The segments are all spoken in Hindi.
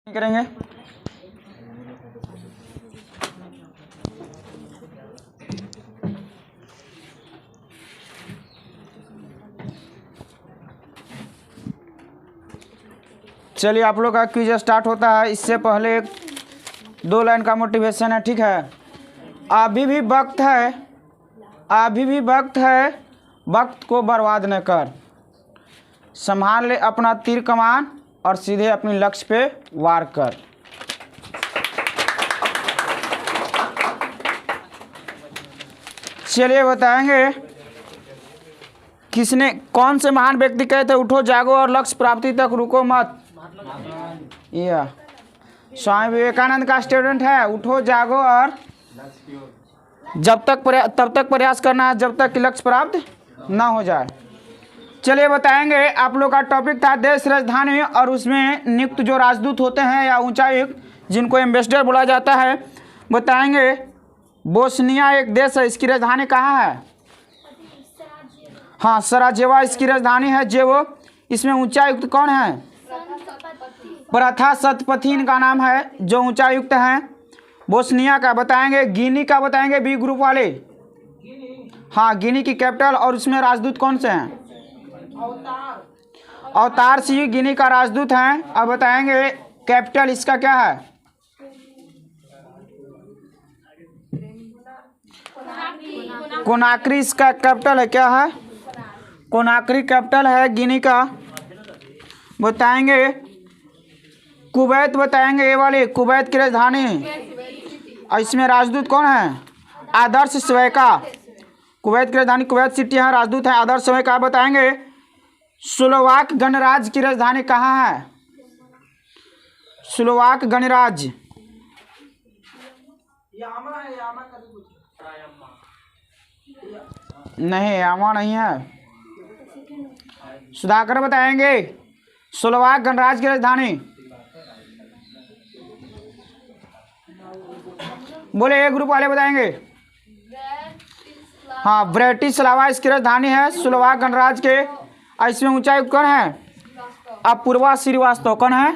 करेंगे। चलिए आप लोग का क्विज स्टार्ट होता है। इससे पहले 2 लाइन का मोटिवेशन है, ठीक है। अभी भी वक्त है, अभी भी वक्त है, वक्त को बर्बाद न कर। संभाल ले अपना तीर कमान और सीधे अपने लक्ष्य पे वार कर। चलिए बताएंगे किसने, कौन से महान व्यक्ति कहे थे उठो जागो और लक्ष्य प्राप्ति तक रुको मत। यह स्वामी विवेकानंद का स्टेटमेंट है, उठो जागो और तब तक प्रयास करना है जब तक कि लक्ष्य प्राप्त ना हो जाए। चलिए बताएंगे, आप लोग का टॉपिक था देश राजधानी और उसमें नियुक्त जो राजदूत होते हैं या उच्चायुक्त जिनको एम्बेसडर बोला जाता है। बताएंगे बोस्निया एक देश है, इसकी राजधानी कहाँ है? हाँ, सराजेवा इसकी राजधानी है। जेवो इसमें उच्चायुक्त कौन है? प्रथा सतपथी इनका नाम है जो उच्चायुक्त हैं बोस्निया का। बताएंगे गिनी का, बताएंगे बी ग्रुप वाले। हाँ, गिनी की कैपिटल और उसमें राजदूत कौन से हैं? अवतार सिंह गिनी का राजदूत हैं। अब बताएंगे कैपिटल इसका क्या है? कोनाक्री इसका कैपिटल है, क्या है? कोनाक्री कैपिटल है गिनी का। बताएंगे कुवैत, बताएंगे ये वाली कुवैत की राजधानी और इसमें राजदूत कौन है? आदर्श स्वेका। कुवैत की राजधानी कुवैत सिटी है, राजदूत है आदर्श स्वेका। बताएंगे स्लोवाक गणराज्य की राजधानी कहाँ है? स्लोवाक गणराज्य नहीं, यामा नहीं है। सुधाकर बताएंगे स्लोवाक गणराज्य की राजधानी। बोले ए ग्रुप वाले बताएंगे। हाँ, ब्रेटिस्लावा इसकी राजधानी है स्लोवाक गणराज्य के। और इसमें उच्चायुक्त कौन है? अपूर्वा श्रीवास्तव। कौन है?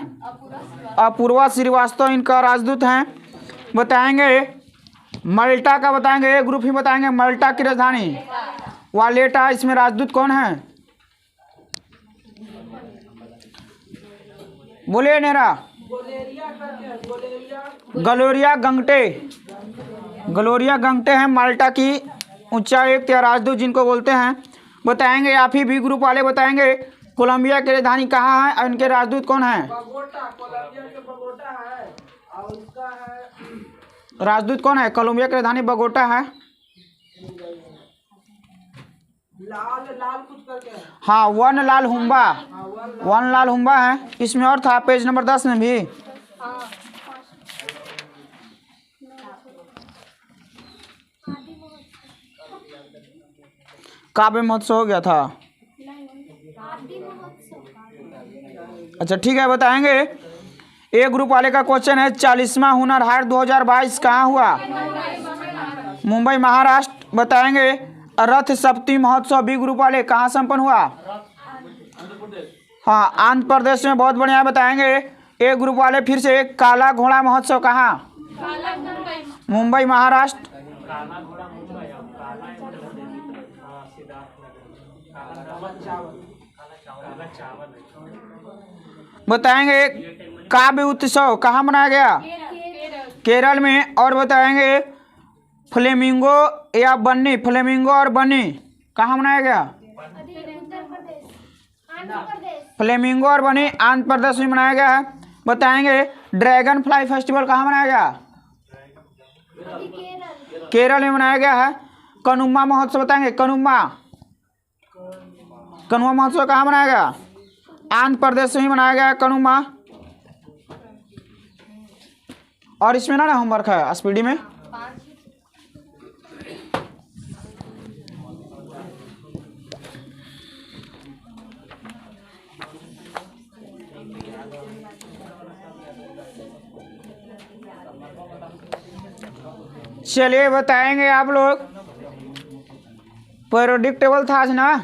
अपूर्वा श्रीवास्तव इनका राजदूत हैं। बताएंगे माल्टा का, बताएंगे एक ग्रुप ही बताएंगे माल्टा की राजधानी वालेटा, इसमें राजदूत कौन है? बोले नेरा गलोरिया गंगटे। गलोरिया गंगटे हैं माल्टा की उच्चायुक्त या राजदूत जिनको बोलते हैं। बताएंगे आप ही बी ग्रुप वाले बताएंगे कोलंबिया की राजधानी कहाँ है और इनके राजदूत कौन है? राजदूत कौन है? कोलंबिया की राजधानी बगोटा है। लाल कुछ करके। हाँ, वन लाल हुम्बा, वन लाल हुम्बा है। इसमें और था पेज नंबर 10 में भी। काव्य महोत्सव हो गया था। अच्छा ठीक है, बताएंगे ए ग्रुप वाले का क्वेश्चन है 40वां हुनर हाट 2022 कहाँ हुआ? मुंबई महाराष्ट्र। बताएंगे रथ सप्तमी महोत्सव बी ग्रुप वाले कहाँ संपन्न हुआ? हाँ, आंध्र प्रदेश में। बहुत बढ़िया। बताएंगे ए ग्रुप वाले फिर से काला घोड़ा महोत्सव कहाँ? मुंबई महाराष्ट्र। बताएंगे काव्य उत्सव कहाँ मनाया गया? केरल में। और बताएंगे फ्लेमिंगो या बन्नी, फ्लेमिंगो और बन्नी कहाँ मनाया गया? फ्लेमिंगो और बन्नी आंध्र प्रदेश में मनाया गया है। बताएंगे ड्रैगन फ्लाई फेस्टिवल कहाँ मनाया गया? केरल में मनाया गया है। कनुम्मा महोत्सव बताएंगे, कनुम्मा, कनुआ महोत्सव कहाँ मनाया गया? आंध्र प्रदेश में ही मनाया गया है कनुमा। और इसमें ना होमवर्क है स्पीडी में। चलिए बताएंगे आप लोग पीरियोडिक टेबल था आज ना।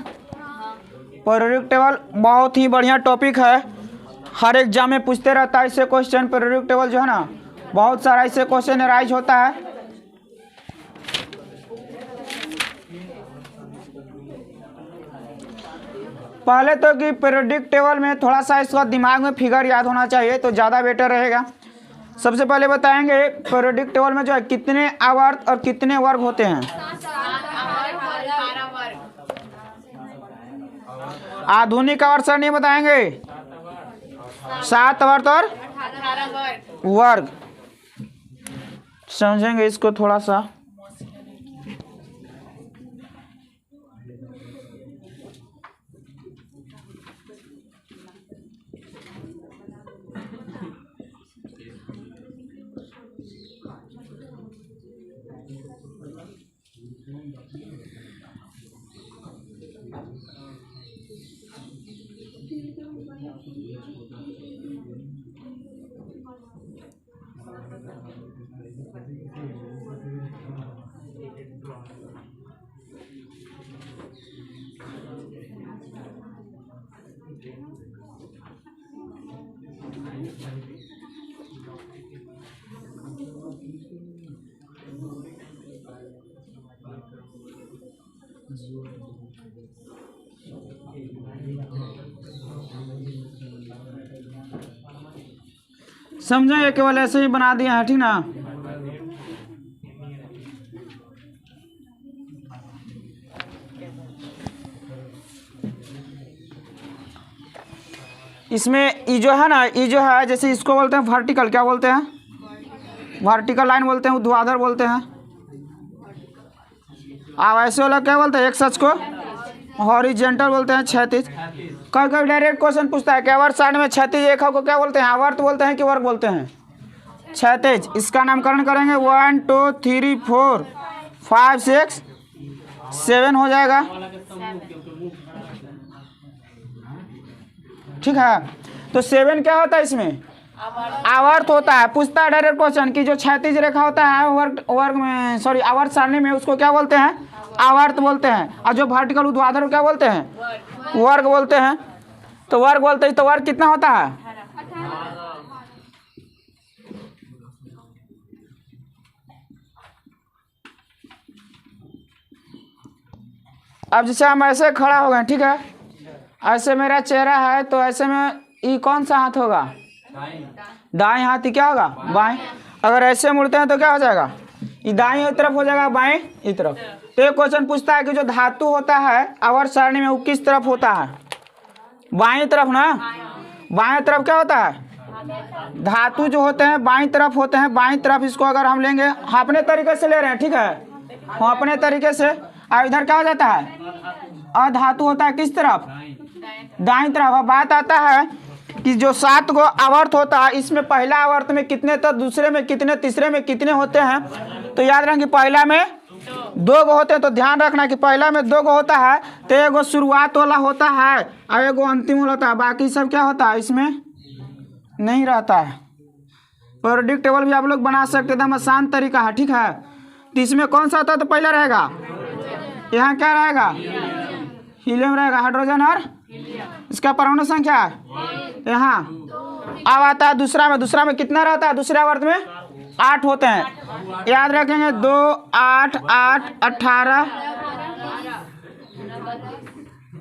पीरियोडिक टेबल बहुत ही बढ़िया टॉपिक है। हर एग्जाम में पूछते रहता है इससे क्वेश्चन। पीरियोडिक टेबल जो है ना, बहुत सारा इससे क्वेश्चन अराइज होता है। पहले तो कि पीरियोडिक टेबल में थोड़ा सा इसका दिमाग में फिगर याद होना चाहिए तो ज़्यादा बेटर रहेगा। सबसे पहले बताएंगे पीरियोडिक टेबल में जो है कितने आवर्त और कितने वर्ग होते हैं। आधुनिक आवर्त सरणी बताएंगे 7 आवर्त और वर्ग। समझेंगे इसको थोड़ा सा। समझेंगे, केवल ऐसे ही बना दिया है, ठीक ना। इसमें ई जो है ना, ई जो है जैसे इसको बोलते हैं वर्टिकल, क्या बोलते हैं, वर्टिकल लाइन बोलते हैं, ऊर्ध्वाधर बोलते हैं। अब ऐसे वाला क्या बोलते हैं, एक सच को हॉरिजेंटल बोलते हैं, क्षैतिज। कभी कभी डायरेक्ट क्वेश्चन पूछता है कि आवर्त सारणी में क्षैतिज रेखा को क्या बोलते हैं, आवर्त बोलते हैं कि वर्ग बोलते हैं, क्षैतिज। इसका नामकरण करेंगे 1 2 3 4 5 6 7 हो जाएगा, ठीक है। तो 7 क्या होता है, इसमें आवर्त होता है। पूछता है डायरेक्ट क्वेश्चन कि जो क्षैतिज रेखा होता है वर्ग में, सॉरी, आवर्त सारणी में, उसको क्या बोलते हैं, आवर्त बोलते हैं। और जो वर्टिकल ऊर्ध्वाधर क्या बोलते हैं, वर्ग बोलते हैं। तो वर्ग बोलते हैं, तो वर्ग कितना होता है, अब जैसे हम ऐसे खड़ा हो गए, ठीक है, ऐसे मेरा चेहरा है, तो ऐसे में ये कौन सा हाथ होगा, दाएं हाथ ही क्या होगा, बाएं। अगर ऐसे मुड़ते हैं तो क्या हो जाएगा, ये दाएं तरफ हो जाएगा, बाएं इस तरफ। तो एक क्वेश्चन पूछता है कि जो धातु होता है आवर्त सारणी में वो किस तरफ होता है, बाएं तरफ ना। बाएं तरफ क्या होता है, धातु जो होते हैं बाएं तरफ होते हैं, बाएं तरफ। इसको अगर हम लेंगे, हम अपने तरीके से ले रहे हैं, ठीक है, हम अपने तरीके से। और इधर क्या हो जाता है, अधातु होता है किस तरफ, दाएं तरफ। अब बात आता है कि जो 7 गो आवर्त होता है, इसमें पहला आवर्त में कितने, तो दूसरे में कितने, तीसरे में कितने होते हैं। तो याद रखें कि पहला में 2 गो होते हैं। तो ध्यान रखना कि पहला में 2 गो होता है, तो एगो शुरुआत वाला होता है और एगो अंतिम वाला होता है। बाकी सब क्या होता है, इसमें नहीं रहता है। पीरियोडिक टेबल भी आप लोग बना सकते, एकदम आसान तरीका है, ठीक है। तो इसमें कौन सा होता है, तो पहला रहेगा, यहाँ क्या रहेगा, हीलियम रहेगा, हाइड्रोजन और इसका परमाणु संख्या यहाँ। अब आता है दूसरा में कितना रहता है, दूसरे आवर्त में 8 होते हैं। याद रखेंगे 2 8 8 18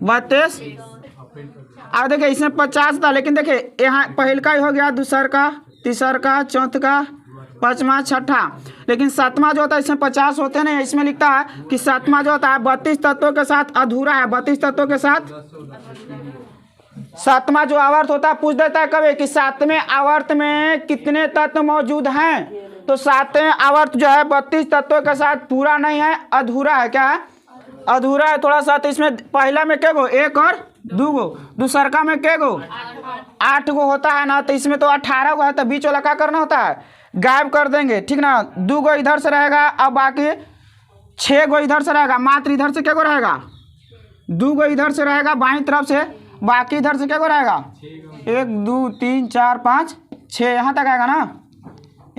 32। अब देखिए इसमें 50 था, लेकिन देखिए यहाँ पहल का ही हो गया, दूसर का, तीसर का, चौथ का, पाँचवा, छठा। लेकिन 7वां जो होता है इसमें 50 होते हैं। इसमें लिखता है कि 7वां जो होता है 32 तत्वों के साथ अधूरा है, 32 तत्वों के साथ। 7वां जो आवर्त होता है पूछ देता है कभी कि 7वें आवर्त में कितने तत्व मौजूद हैं। तो 7वें आवर्त जो है 32 तत्वों के साथ पूरा नहीं है, अधूरा है। क्या है, अधूरा है थोड़ा सा। तो इसमें पहला में क्या गो, 1 और 2 गो, दूसरका में क्या गो, 8 गो होता है ना। तो इसमें तो 18 गो है, तो बीच वाला क्या करना होता है, गायब कर देंगे, ठीक ना। 2 गो इधर से रहेगा, अब बाकी 6 गो इधर से रहेगा। मात्र इधर से क्या गो रहेगा, 2 गो इधर से रहेगा बाईं तरफ से, बाकी इधर से क्या गो रहेगा, 1 2 3 4 5 6 यहाँ तक आएगा ना,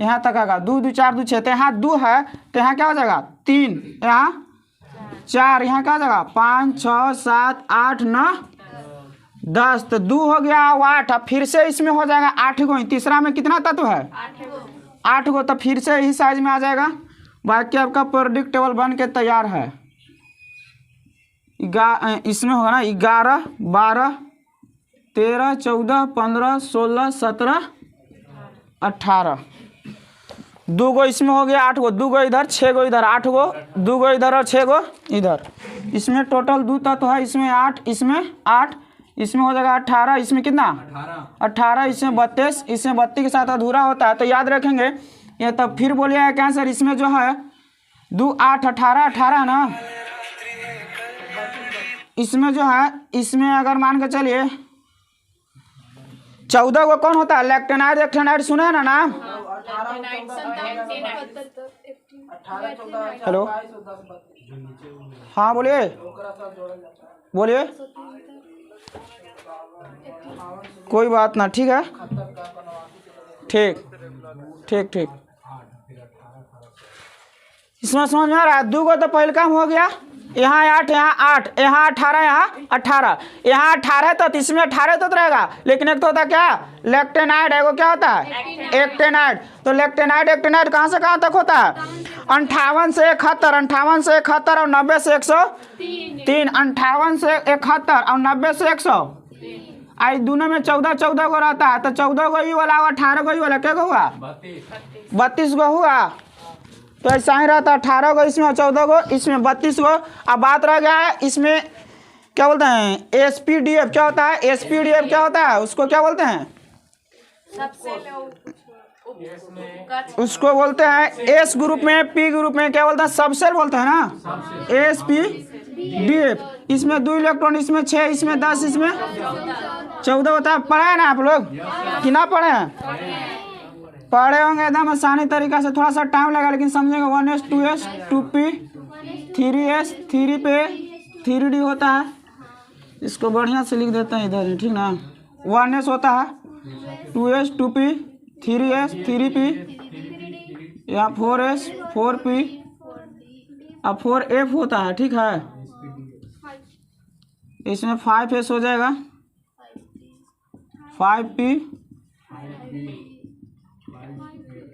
यहाँ तक आएगा। 2 2 4 2 6। तो यहाँ 2 है, तो यहाँ क्या हो जाएगा 3, यहाँ 4, यहाँ क्या हो जाएगा 5 6 7 8 9 10, तो 2 हो गया 8। अब फिर से इसमें हो जाएगा 8 गो। तीसरा में कितना तत्व है? 8 गो। तो फिर से यही साइज में आ जाएगा। बाकी आपका प्रोडक्ट टेबल बन के तैयार है। इसमें होगा ना 11, 12, 13, 14, 15, 16, 17, 18। 2 गो इसमें हो गया 8 गो। 2 गो इधर, 6 गो इधर, 8 गो। 2 गो इधर और 6 गो इधर। इसमें टोटल 2 तत्व है। इसमें 8, इसमें 8, इसमें हो जाएगा 18। इसमें कितना? 18। इसमें 32। इसमें 32 के साथ अधूरा होता है, तो याद रखेंगे ये। तब फिर बोलिएगा क्या सर, इसमें जो है 2, 8, 18, 18 ना। इसमें जो है, इसमें अगर मान के चलिए 14 गो कौन होता है? लेक्टेनाइड, एक्टेनाइड सुने हैं ना नाम? हेलो, हाँ बोलिए बोलिए। कोई बात ना, ठीक है, ठीक ठीक ठीक। इसमें समझ में आ रहा है? 2 गो तो पहले काम हो गया। यहाँ 8, यहाँ 8, यहाँ 18, यहाँ 18, यहाँ 18 तो इसमें 18 तो रहेगा। लेकिन एक तो होता है क्या? लेक्टेनाइड है। वो क्या होता है? एक्टेनाइड। तो लेक्टेनाइड एक्टेनाइड कहाँ से कहाँ तक होता है? 58 से 71, 58 से 71 और 90 से 103। 58 से 71 और 90 से 100। आई दोनों में 14 गो रहता है। तो 14 गो ही वाला, 18 गो ही वाला, क्या हुआ? 32 गो हुआ। तो ऐसा ही रहता है। 18 गो इसमें, 14 गो इसमें, 32 गो। अब बात रह गया है इसमें क्या बोलते हैं? SPDF क्या होता है? SPDF क्या होता है? उसको क्या बोलते हैं? उसको बोलते हैं एस ग्रुप में, P ग्रुप में क्या बोलते हैं? सबसेल बोलते हैं ना, SPDF। इसमें 2 इलेक्ट्रॉन, इसमें 6, इसमें 10, इसमें 14 होता है। पढ़े हैं ना आप लोग कि ना पढ़े हैं? पढ़े होंगे एकदम आसानी तरीका से। थोड़ा सा टाइम लगा लेकिन समझेंगे। 1s 2s 2p 3s 3p 3d होता है। इसको बढ़िया से लिख देते हैं इधर, ठीक ना? 1s होता है, 2s 2p 3s 3p, या 4s 4p और 4f होता है, ठीक है? इसमें 5s हो जाएगा, 5p,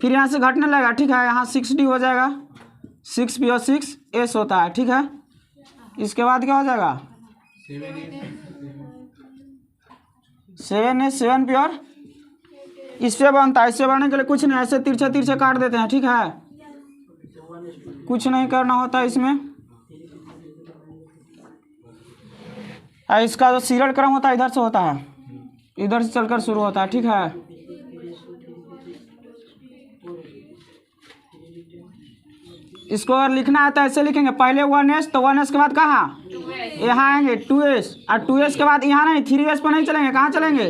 फिर यहाँ से घटने लगेगा, ठीक है? यहाँ 6d हो जाएगा, 6p और 6s होता है, ठीक है? इसके बाद क्या हो जाएगा? 7s 7p और इससे बनता है। इससे बनने के लिए कुछ नहीं, ऐसे तिरछे तिरछे काट देते हैं, ठीक है? कुछ नहीं करना होता इसमें। इसका जो सीरियल क्रम होता है इधर से होता है, इधर से चलकर शुरू होता है, ठीक है? इसको अगर लिखना है तो ऐसे लिखेंगे, पहले 1s, तो 1s के बाद कहाँ? यहाँ आएंगे 2s, और 2s के बाद यहाँ नहीं, 3s पर नहीं चलेंगे। कहाँ चलेंगे?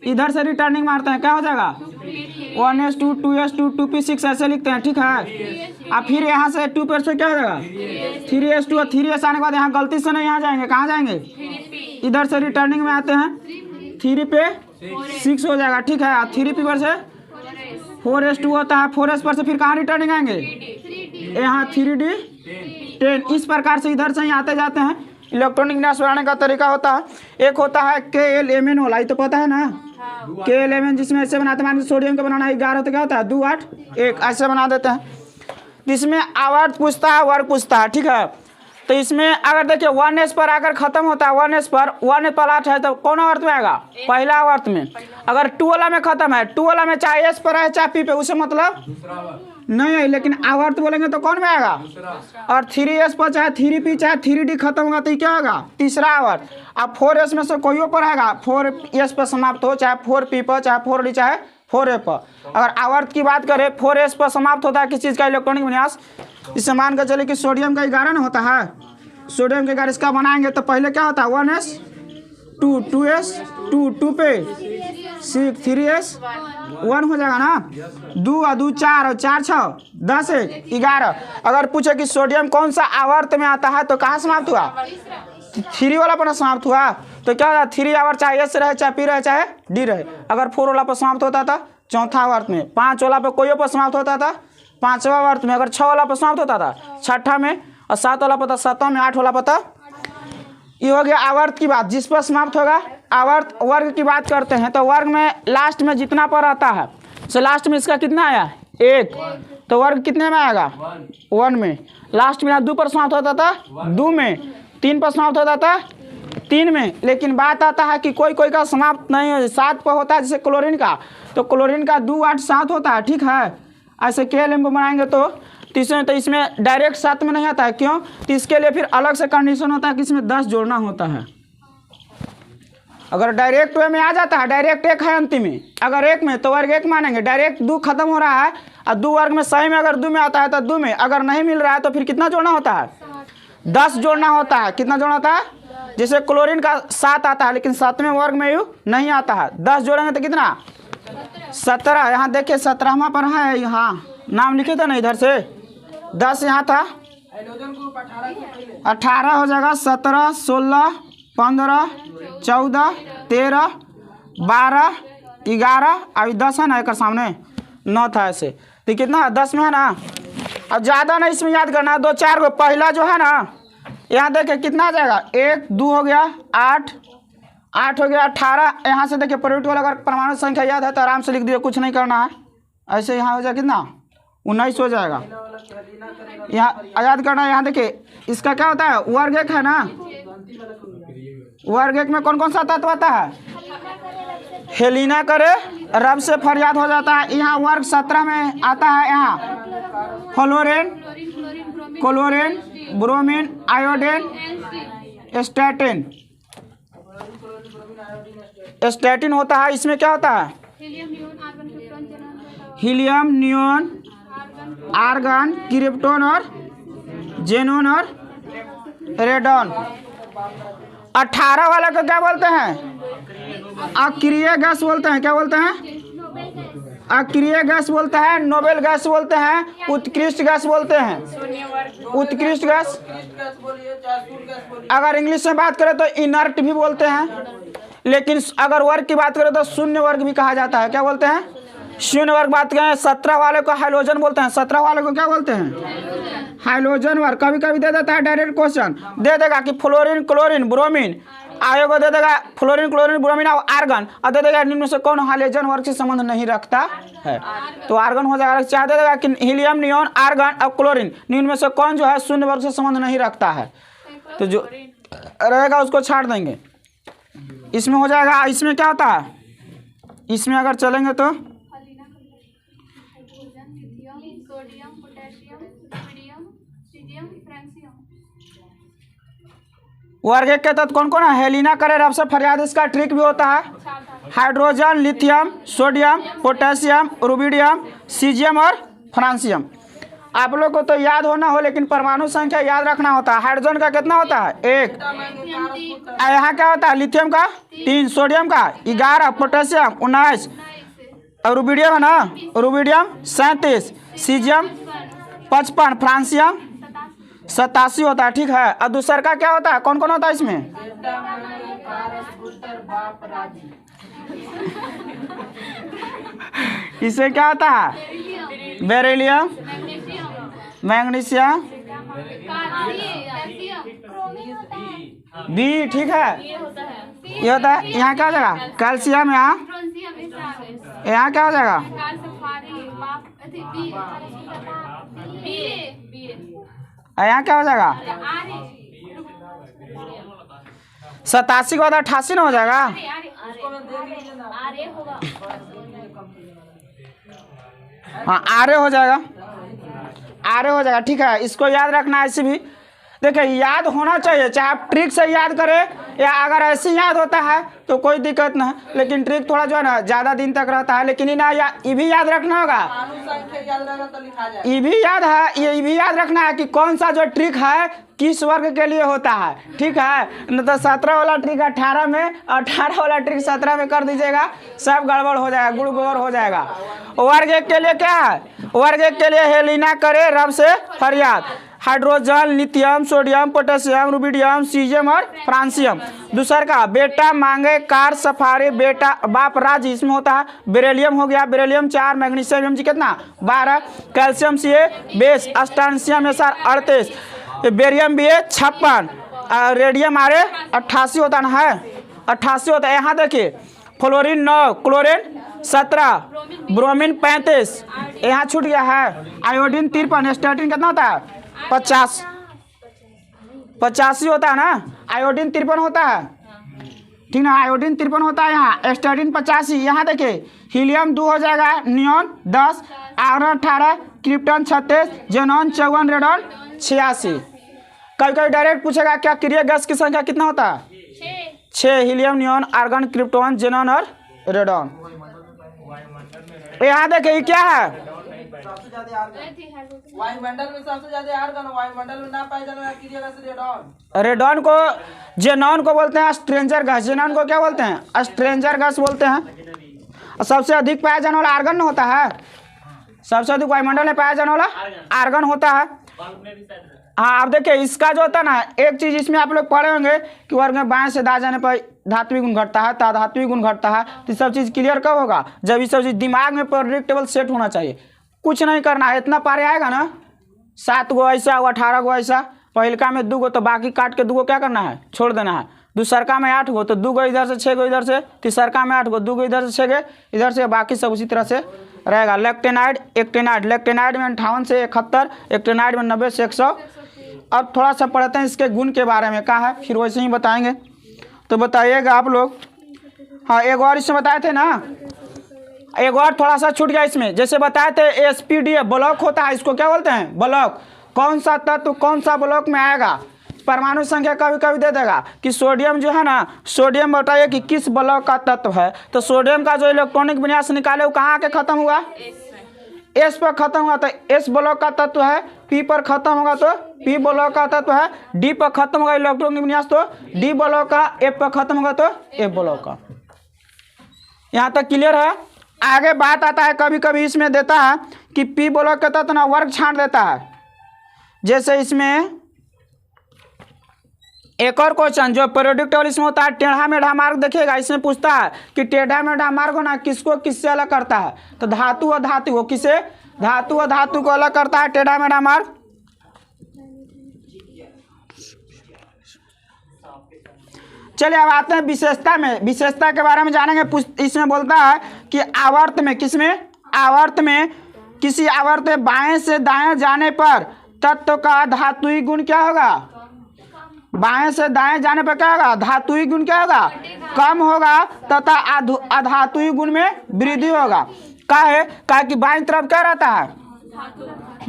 इधर से रिटर्निंग मारते हैं, क्या हो जाएगा? 1s 2, 2s 2, 2p 6 ऐसे लिखते हैं, ठीक है? और फिर यहाँ से 2 पर से क्या हो जाएगा? 3s 2 और 3s आने के बाद यहाँ गलती से नहीं यहाँ जाएंगे, कहाँ जाएंगे? इधर से रिटर्निंग में आते हैं, 3 पे 6 हो जाएगा, ठीक है? 3p पर से 4s 2 होता है, 4s पर से फिर कहाँ रिटर्निंग आएंगे? यहाँ 3d 10। इस प्रकार से इधर से ही आते जाते हैं। इलेक्ट्रॉनिक विन्यास बनाने का तरीका होता है, एक होता है KLMN वाला, ये तो पता है ना? KLMN जिसमें ऐसे बनाते हैं, सोडियम का बनाना 11 तो क्या होता है? 2 8 1 ऐसे बना देते हैं। जिसमें आवर्त पूछता है, वर्ग पूछता है, ठीक है? तो इसमें अगर देखिए 1s पर आकर खत्म होता है, 1s पर 1 प्लस है तो कौन आवर्त में आएगा? पहला आवर्त में। अगर 2 वाला में खत्म है, 2 वाला में चाहे s पर है चाहे p पे, उसे मतलब नहीं है, लेकिन आवर्त बोलेंगे तो कौन में आएगा? और 3s पर चाहे 3p चाहे 3d खत्म होगा तो क्या होगा? तीसरा आवर्त। अब 4s में से कोई पर आएगा, 4s पर समाप्त हो, चाहे 4p पर, चाहे 4d, चाहे 4a पर। अगर आवर्त की बात करें, 4s पर समाप्त होता है किस चीज़ का? इलेक्ट्रॉनिक विन्यास। इससे मान कर चलिए कि सोडियम का 11 ना होता है, सोडियम के 11 इसका बनाएंगे तो पहले क्या होता है? 1s 2, 2s 2, 2 पे 6, 3s 1 हो जाएगा ना? 2 और 2 4 और 4 6 10 1 11। अगर पूछे कि सोडियम कौन सा आवर्त में आता है तो कहाँ समाप्त हुआ? 3 वाला पर समाप्त हुआ। तो क्या होता? 3 आवर्त चाहे s रहे, चाहे p रहे, चाहे d रहे। अगर 4 वाला पर समाप्त होता था चौथा आवर्त में, 5 वाला पर कोई पर समाप्त होता था 5वां आवर्त में, अगर 6 वाला पर समाप्त होता था 6ठा में, और 7 वाला पर 7वां में, 8 वाला पर ये हो गया आवर्त की बात, जिस पर समाप्त होगा। आवर्त वर्ग की बात करते हैं तो वर्ग में लास्ट में जितना पर आता है, तो लास्ट में इसका कितना आया 1, तो वर्ग कितने में आएगा 1 में। लास्ट में 2 पर समाप्त होता था 2 में, 3 पर समाप्त होता था 3 में। लेकिन बात आता है कि कोई कोई का समाप्त नहीं हो 7 पर होता है, जैसे क्लोरीन का, तो क्लोरीन का 2, 8, 7 होता है, ठीक है। ऐसे KLM बनाएंगे तो इसमें डायरेक्ट 7 में नहीं आता है, क्यों? तो इसके लिए फिर अलग से कंडीशन होता है कि इसमें 10 जोड़ना होता है। अगर डायरेक्ट वे में आ जाता है, डायरेक्ट 1 है अंतिम में, अगर 1 में तो वर्ग 1 मानेंगे। डायरेक्ट 2 खत्म हो रहा है और 2 वर्ग में सही में अगर 2 में आता है तो 2 में, अगर नहीं मिल रहा है तो फिर कितना जोड़ना होता है 10 जोड़ना होता है। कितना जोड़ना होता है? जैसे क्लोरीन का 7 आता है, लेकिन 7वें वर्ग में यू नहीं आता है, 10 जोड़ेंगे तो कितना 17। यहाँ देखिए 17वां पर है, यहाँ नाम लिखे थे ना इधर से, 10 यहाँ था, 18 हो जाएगा, 17, 16, 15, 14, 13, 12, 11, अभी 10 है ना, एक सामने 9 था ऐसे, तो कितना 10 में है ना। अब ज़्यादा नहीं इसमें याद करना, 2, 4 को पहला जो है ना, यहाँ देखिए कितना आ जाएगा 1, 2 हो गया 8, 8 हो गया 18। यहाँ से देखिए प्रोडक्ट वाला अगर परमाणु संख्या याद है तो आराम से लिख दिए, कुछ नहीं करना है। ऐसे यहाँ हो जाएगा कितना 19 हो जाएगा। यहाँ याद करना है, यहाँ देखिए इसका क्या होता है वर्ग 1 है ना, वर्ग 1 में कौन कौन सा तत्व आता है? हेलिना करे रब से फरियाद हो जाता है। यहाँ वर्ग 17 में आता है, यहाँ fluorine, chlorine, bromine, iodine, statin. Statin होता है, इसमें क्या होता है हीलियम, नियोन, आर्गन, क्रिप्टोन और जेनोन और रेडॉन। 18 वाला को क्या बोलते हैं? अक्रिय गैस बोलते हैं। क्या बोलते हैं? अक्रिय गैस बोलते हैं, नोबेल गैस बोलते हैं, उत्कृष्ट गैस बोलते हैं। उत्कृष्ट गैस अगर इंग्लिश में बात करें तो इनर्ट भी बोलते हैं, लेकिन अगर वर्ग की बात करें तो शून्य वर्ग भी कहा जाता है। क्या बोलते हैं? शून्य वर्ग। बात करें 17 वाले को हाइड्रोजन बोलते हैं। 17 वाले को क्या बोलते हैं? हाइड्रोजन वर्ग। कभी कभी दे देता है डायरेक्ट क्वेश्चन, दे देगा कि फ्लोरीन, क्लोरीन, ब्रोमीन, आयोग को दे देगा फ्लोरीन, क्लोरीन, ब्रोमीन और आर्गन, और दे देगा निम्न में से कौन हाइड्रोजन वर्ग से संबंध नहीं रखता है, तो आर्गन हो जाएगा। चाहे दे देगा कि हीलियम, नियोन, आर्गन और क्लोरीन, निम्न में से कौन जो है शून्य वर्ग से संबंध नहीं रखता है, तो जो रहेगा उसको छाड़ देंगे। इसमें हो जाएगा। इसमें क्या होता है? इसमें अगर चलेंगे तो वर्ग 1 के तत्व कौन कौन है? हेलिना करे रब से फरियाद, इसका ट्रिक भी होता है। Hydrogen, lithium, sodium, potassium, rubidium, caesium और फ्रांसियम। आप लोग को तो याद होना हो, लेकिन परमाणु संख्या याद रखना होता है। हाइड्रोजन का कितना होता है? 1। यहाँ क्या होता है? लिथियम का 3, सोडियम का 11, पोटेशियम 19 और रुबिडियम है ना, रुबिडियम 37, सीजियम 55, फ्रांसियम 87 होता है, ठीक है। और दूसर का क्या होता है? कौन कौन होता है इसमें? इसमें क्या होता है? बेरिलियम, मैग्नीशियम, बी, ठीक है, ये होता है। यहाँ क्या हो जाएगा? कैल्शियम। यहाँ क्या हो जाएगा? यहाँ क्या हो जाएगा? 87 के बाद 88 ना हो जाएगा? हाँ, आरे हो जाएगा, आरे हो जाएगा, ठीक है। इसको याद रखना है। ऐसे भी देखिए याद होना चाहिए, चाहे आप ट्रिक से याद करें या अगर ऐसे याद होता है तो कोई दिक्कत ना, लेकिन ट्रिक थोड़ा जो है ना ज़्यादा दिन तक रहता है। लेकिन ये भी याद रखना होगा, ये भी याद है, ये भी याद रखना है कि कौन सा जो ट्रिक है किस वर्ग के लिए होता है, ठीक है। न तो 17 वाला ट्रिक 18 में, 18 वाला ट्रिक 17 में कर दीजिएगा, सब गड़बड़ हो जाएगा, गुड़ गोबर हो जाएगा। वर्ग 1 के लिए क्या है? वर्ग 1 के लिए हेलिना करे रब से फरियाद, hydrogen, lithium, sodium, potassium, rubidium, caesium और फ्रांसियम। दूसर का बेटा मांगे कार सफारी, बेटा बाप राज, इसमें होता है बेरिलियम हो गया, बेरिलियम 4, मैग्नीशियम जी कितना 12, कैल्शियम सी 20, अस्टांशियम SR 38, बेरियम भी 56, रेडियम आरे 88 होता ना है, 88 होता है। यहाँ देखिए फ्लोरीन 9, क्लोरीन 17, ब्रोमीन 35, यहाँ छूट गया है। आयोडीन 53, स्टेटिन कितना होता है 85 होता है ना, आयोडीन 53 होता है, ठीक ना, आयोडीन 53 होता है यहाँ, स्टेटिन 85। यहाँ देखिए हीलियम 2 हो जाएगा, neon 10, iron 18, krypton 36, xenon 54, radon 86। कभी कभी डायरेक्ट पूछेगा क्या क्रिया गैस की संख्या कितना होता है 6, helium, neon, argon, krypton, xenon और रेडॉन। यहाँ देखिए क्या है वायुमंडल में सबसे ज्यादा आर्गन, वायुमंडल में ना पाया जाने वाला क्रिया गैस रेडॉन। रेडॉन को, जेनॉन को बोलते हैं स्ट्रेंजर गैस, जेनॉन को क्या बोलते हैं स्ट्रेंजर गैस बोलते हैं। और सबसे अधिक पाया जाने वाला आर्गन न होता है, सबसे अधिक वायुमंडल में पाया जाने वाला आर्गन होता है। हाँ, अब देखिए इसका जो होता है ना, एक चीज इसमें आप लोग पढ़े होंगे कि वर्ग में बाएं से दाएं जाने पर धात्विक गुण घटता है, धात्विक गुण घटता है। तो सब चीज क्लियर कब होगा जब ये सब चीज दिमाग में प्रेडिक्टेबल सेट होना चाहिए। कुछ नहीं करना है, इतना पारे आएगा ना 7 गो ऐसा 18 गो ऐसा, पहिलका में 2 गो तो बाकी काट के 2 गो क्या करना है छोड़ देना है। दूसरका में 8 गो तो 2 गो इधर से 6 गो इधर से, तीसरका में 8 गो 2 गो इधर से 6 गो इधर से, बाकी सब उसी तरह से रहेगा। लेक्टेनाइड, एक्टेनाइड, लेक्टेनाइड में 58 से 71, एक्टेनाइड में 90 से 100। अब थोड़ा सा पढ़ते हैं इसके गुण के बारे में, कहा है फिर वैसे ही बताएंगे। तो बताइएगा आप लोग। हाँ, एक और इसमें बताए थे ना, एक और थोड़ा सा छूट गया इसमें। जैसे बताए थे एसपीडीएफ ब्लॉक होता है, इसको क्या बोलते हैं ब्लॉक। कौन सा तत्व कौन सा ब्लॉक में आएगा, परमाणु संख्या कभी कभी दे देगा कि सोडियम जो है ना, सोडियम बताइए कि किस ब्लॉक का तत्व है। तो सोडियम का जो इलेक्ट्रॉनिक विन्यास निकाले वो कहाँ आके खत्म हुआ एस पर खत्म हुआ, तो एस ब्लॉक का तत्व है। पी पर खत्म होगा तो पी ब्लॉक का तत्व है। डी पर खत्म होगा इलेक्ट्रॉनिक विन्यास तो डी ब्लॉक का, एफ पर खत्म होगा तो एफ ब्लॉक का। यहाँ तक क्लियर है। आगे बात आता है, कभी कभी इसमें देता है कि पी ब्लॉक का तत्व ना वर्ग छांट देता है। जैसे इसमें एक और क्वेश्चन जो प्रेडिक्टेबल इसमें होता है, टेढ़ा मेढ़ा मार्ग देखिएगा, इसमें पूछता है कि टेढ़ा मेढ़ा मार्ग ना किसको किससे अलग करता है। तो धातु और धातु को किसे, धातु और धातु को अलग करता है टेढ़ा मेढ़ा मार्ग। चलिए अब आते हैं विशेषता में, विशेषता के बारे में जानेंगे। इसमें बोलता है कि आवर्त में, किसमें आवर्त में, किसी आवर्त में बाएं से दाएं जाने पर तत्व का धातुई गुण क्या होगा, बाएं से दाएं जाने पर क्या होगा धातुई गुण क्या होगा कम होगा तथा अधातुई गुण में वृद्धि होगा। काहे कि बाएं तरफ क्या रहता है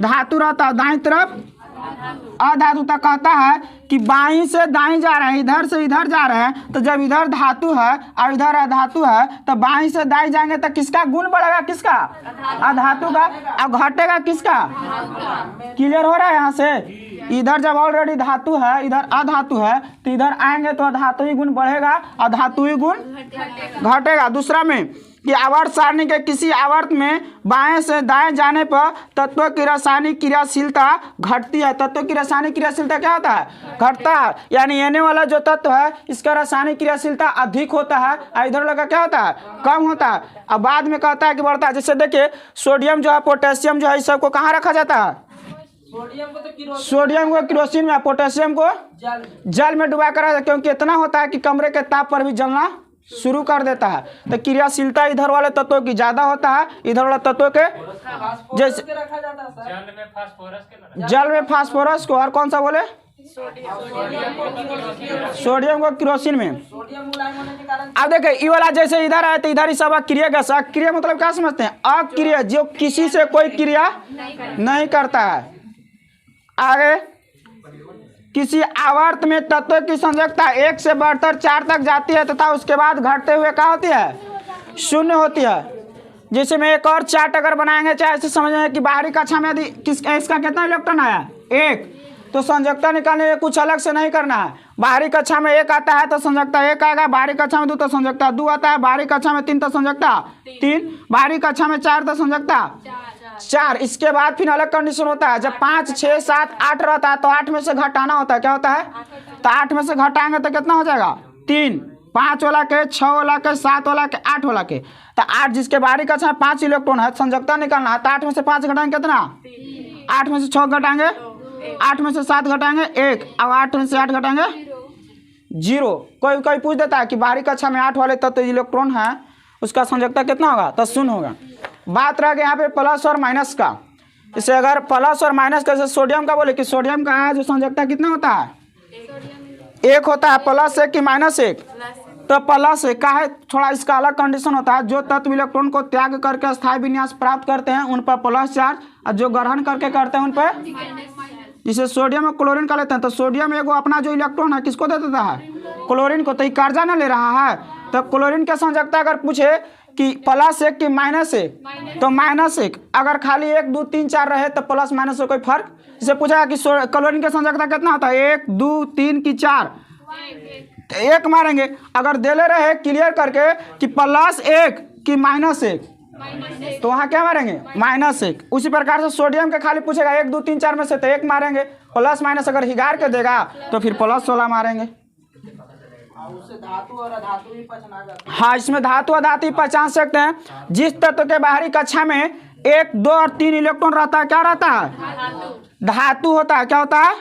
धातु रहता है, दाएं तरफ अधातु। तक कहता है कि बाईं से दाईं जा रहे हैं, इधर से इधर जा रहे हैं, तो जब इधर धातु है और इधर अधातु है तो बाईं से दाईं जाएंगे तो किसका गुण बढ़ेगा, किसका अधातु का, और घटेगा किसका। क्लियर हो रहा है। यहाँ से इधर जब ऑलरेडी धातु है इधर अधातु है तो इधर आएंगे तो धातुई गुण बढ़ेगा और धातुई गुण घटेगा। दूसरा में कि आवर्त सारणी के किसी आवर्त में बाएं से दाएं जाने पर तत्व की रासायनिक क्रियाशीलता घटती है। तत्व की रासायनिक क्रियाशीलता क्या होता है घटता है, यानी एने वाला जो तत्व है इसका रासायनिक क्रियाशीलता अधिक होता है और इधर लगा क्या होता है कम होता है। अब बाद में कहता है कि बढ़ता है। जैसे देखिए सोडियम जो है, पोटेशियम जो है, इस सबको कहाँ रखा जाता है, सोडियम को केरोसिन में, पोटेशियम को जल में डुबा कर, क्योंकि इतना होता है कि कमरे के ताप पर भी जलना शुरू कर देता है। तो क्रियाशीलता इधर वाले तत्वों की ज्यादा होता है, इधर वाले तत्वों के जैसे जल में फास्फोरस को, और कौन सा बोले सोडियम को केरोसिन में। अब देखिए ये वाला जैसे इधर आए तो इधर ही सब अक्रिय गैस। अक्रिय मतलब क्या समझते हैं, अक्रिय जो किसी से कोई क्रिया नहीं करता है। आगे किसी आवर्त में तत्व की संयोजकता 1 से बढ़कर 4 तक जाती है तथा उसके बाद घटते हुए क्या होती है शून्य होती है। जैसे में एक और चार्ट अगर बनाएंगे, चाहे ऐसे समझेंगे कि बाहरी कक्षा में यदि इसका कितना इलेक्ट्रॉन आया 1, तो संयोजकता निकालने में कुछ अलग से नहीं करना है। बाहरी कक्षा में 1 आता है तो संयोजकता 1 आएगा, बाहरी कक्षा में 2 तो संयोजकता 2 आता है, बाहरी कक्षा में 3 तो संयोजकता 3, बाहरी कक्षा में 4 तो संयोजकता 4। इसके बाद फिर अलग कंडीशन होता है, जब 5, 6, 7, 8 रहता है तो 8 में से घटाना होता है। क्या होता है, तो 8 में से घटाएंगे तो कितना हो जाएगा 3, 5 वाला के, 6 वाला के, 7 वाला के, 8 वाला के। तो 8 जिसके बाहरी कक्षा में 5 इलेक्ट्रॉन है, संयोजकता निकालना है, तो 8 में से 5 घटाएंगे कितना, 8 में से 6 घटाएंगे, 8 में से 7 घटाएंगे 1, अब 8 में से 8 घटाएंगे 0। कोई कोई पूछ देता है कि बाहरी कक्षा में 8 वाले तत्व इलेक्ट्रॉन है उसका संयोजकता कितना होगा, तो 0 होगा। बात रह गई यहाँ पे प्लस और माइनस का। इसे अगर प्लस और माइनस का, जैसे सोडियम का बोले कि सोडियम का जो संयोजकता कितना होता है, 1 होता है। +1 कि -1, तो +1 का है। थोड़ा इसका अलग कंडीशन होता है, जो तत्व इलेक्ट्रॉन को त्याग करके स्थायी विन्यास प्राप्त करते हैं उन पर प्लस चार्ज, और जो ग्रहण करके करते हैं उन पर, जिसे सोडियम और क्लोरीन का लेते हैं, तो सोडियम एगो अपना जो इलेक्ट्रॉन है किसको दे देता है, क्लोरीन को। तो ये कर्जा ना ले रहा है, तो क्लोरीन का संयोजकता अगर पूछे कि +1 कि -1, तो -1। अगर खाली 1 2 3 4 रहे तो प्लस माइनस से कोई फर्क। इसे पूछा कि क्लोरीन का संयोजकता कितना होता है, 1 2 3 कि 4, तो 1 मारेंगे। अगर देले रहे क्लियर करके कि +1 कि -1, तो वहाँ क्या मारेंगे, -1। उसी प्रकार से सोडियम के खाली पूछेगा 1 2 3 4 में से, तो 1 मारेंगे। प्लस माइनस अगर हिगार के देगा तो फिर +16 मारेंगे। उससे धातु और अधातु भी पहचाना जाता है। हाँ, इसमें धातु अधातु पहचान सकते हैं। जिस तत्व के बाहरी कक्षा में 1 2 और 3 इलेक्ट्रॉन रहता है, क्या रहता है, धातु होता है। क्या होता है,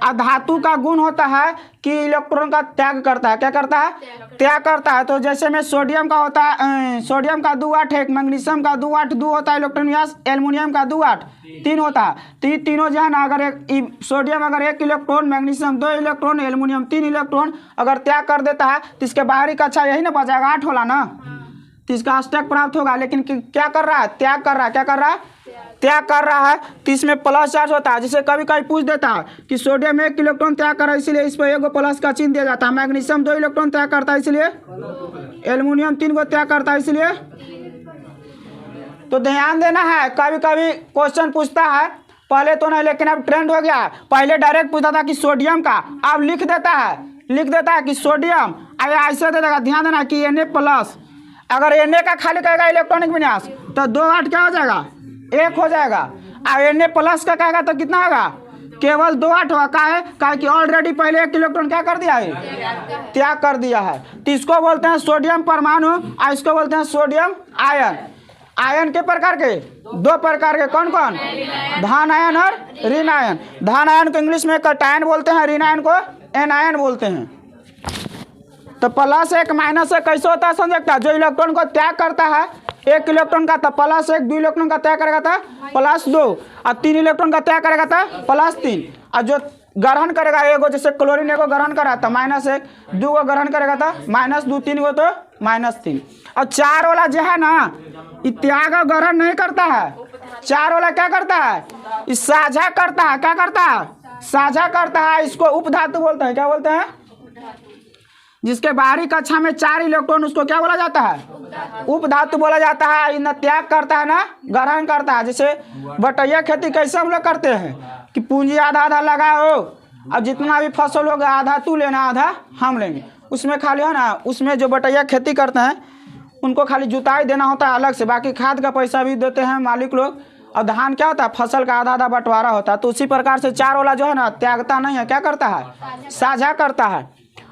अधातु का गुण होता है कि इलेक्ट्रॉन का त्याग करता है। क्या करता है, त्याग करता है। तो जैसे में सोडियम का होता है, सोडियम का 2 8 है, मैग्नीशियम का 2 8 2 होता है इलेक्ट्रॉन व्यास, एल्युमिनियम का 2 8 3 होता है। तो ये तीनों जो है ना, अगर एक सोडियम अगर 1 electron, magnesium 2 electron, aluminium 3 electron अगर त्याग कर देता है तो इसके बाहरी कक्षा यही ना बचाएगा, 8 होला ना, तो इसका अष्टक प्राप्त होगा। लेकिन क्या कर रहा है, त्याग कर रहा है। क्या कर रहा है, त्याग कर रहा है, तो इसमें प्लस चार्ज होता है। जिसे कभी कभी पूछ देता है कि सोडियम 1 इलेक्ट्रॉन त्याग कर रहा है, इसलिए इस पर 1 प्लस का चिन्ह दिया जाता है। मैग्नीशियम 2 इलेक्ट्रॉन त्याग करता है, इसलिए एल्युमिनियम 3 को त्याग करता है, इसलिए। तो ध्यान देना है, कभी कभी क्वेश्चन पूछता है, पहले तो नहीं लेकिन अब ट्रेंड हो गया। पहले डायरेक्ट पूछता था कि सोडियम का, अब लिख देता है कि सोडियम, ऐसे दे देगा। ध्यान देना कि Na+, अगर Na का खाली कहेगा इलेक्ट्रॉनिक विन्यास तो 2 8 क्या हो जाएगा, 1 हो जाएगा। और Na+ का कहेगा तो कितना होगा, केवल 2 8 होगा। का है कि ऑलरेडी पहले 1 इलेक्ट्रॉन क्या कर दिया है, त्याग कर दिया है। तो इसको बोलते हैं सोडियम परमाणु, और इसको बोलते हैं सोडियम आयन। आयन के प्रकार के 2 प्रकार के, कौन कौन, धन आयन और ऋण आयन। धन आयन को इंग्लिश में कैटायन बोलते हैं, ऋण आयन को एनायन बोलते हैं। तो +1 -1 कैसे होता है संयोजकता, जो इलेक्ट्रॉन को त्याग करता है 1 इलेक्ट्रॉन का, तो +1, 2 इलेक्ट्रॉन का त्याग करेगा था +2, और 3 इलेक्ट्रॉन का त्याग करेगा था +3, और जो ग्रहण करेगा एगो, जैसे क्लोरीन एगो ग्रहण करा था -1, 2 को ग्रहण करेगा था -2, 3 को तो -3। और 4 वाला जो है ना, ये त्याग और ग्रहण नहीं करता है। 4 वाला क्या करता है, ये साझा करता है। क्या करता है, साझा करता है। इसको उपधातु बोलते हैं। क्या बोलते हैं, जिसके बाहरी कक्षा में 4 इलेक्ट्रॉन, उसको क्या बोला जाता है, उपधातु बोला जाता है। न त्याग करता है ना ग्रहण करता है। जैसे बटैया खेती कैसे हम लोग करते हैं कि पूंजी आधा आधा लगाओ, अब जितना भी फसल होगा आधा तू लेना आधा हम लेंगे। उसमें खाली है ना, उसमें जो बटैया खेती करते हैं उनको खाली जुताई देना होता है अलग से, बाकी खाद का पैसा भी देते हैं मालिक लोग। और धान क्या होता है, फसल का आधा आधा बंटवारा होता है। तो उसी प्रकार से 4 वाला जो है ना, त्यागता नहीं है, क्या करता है, साझा करता है।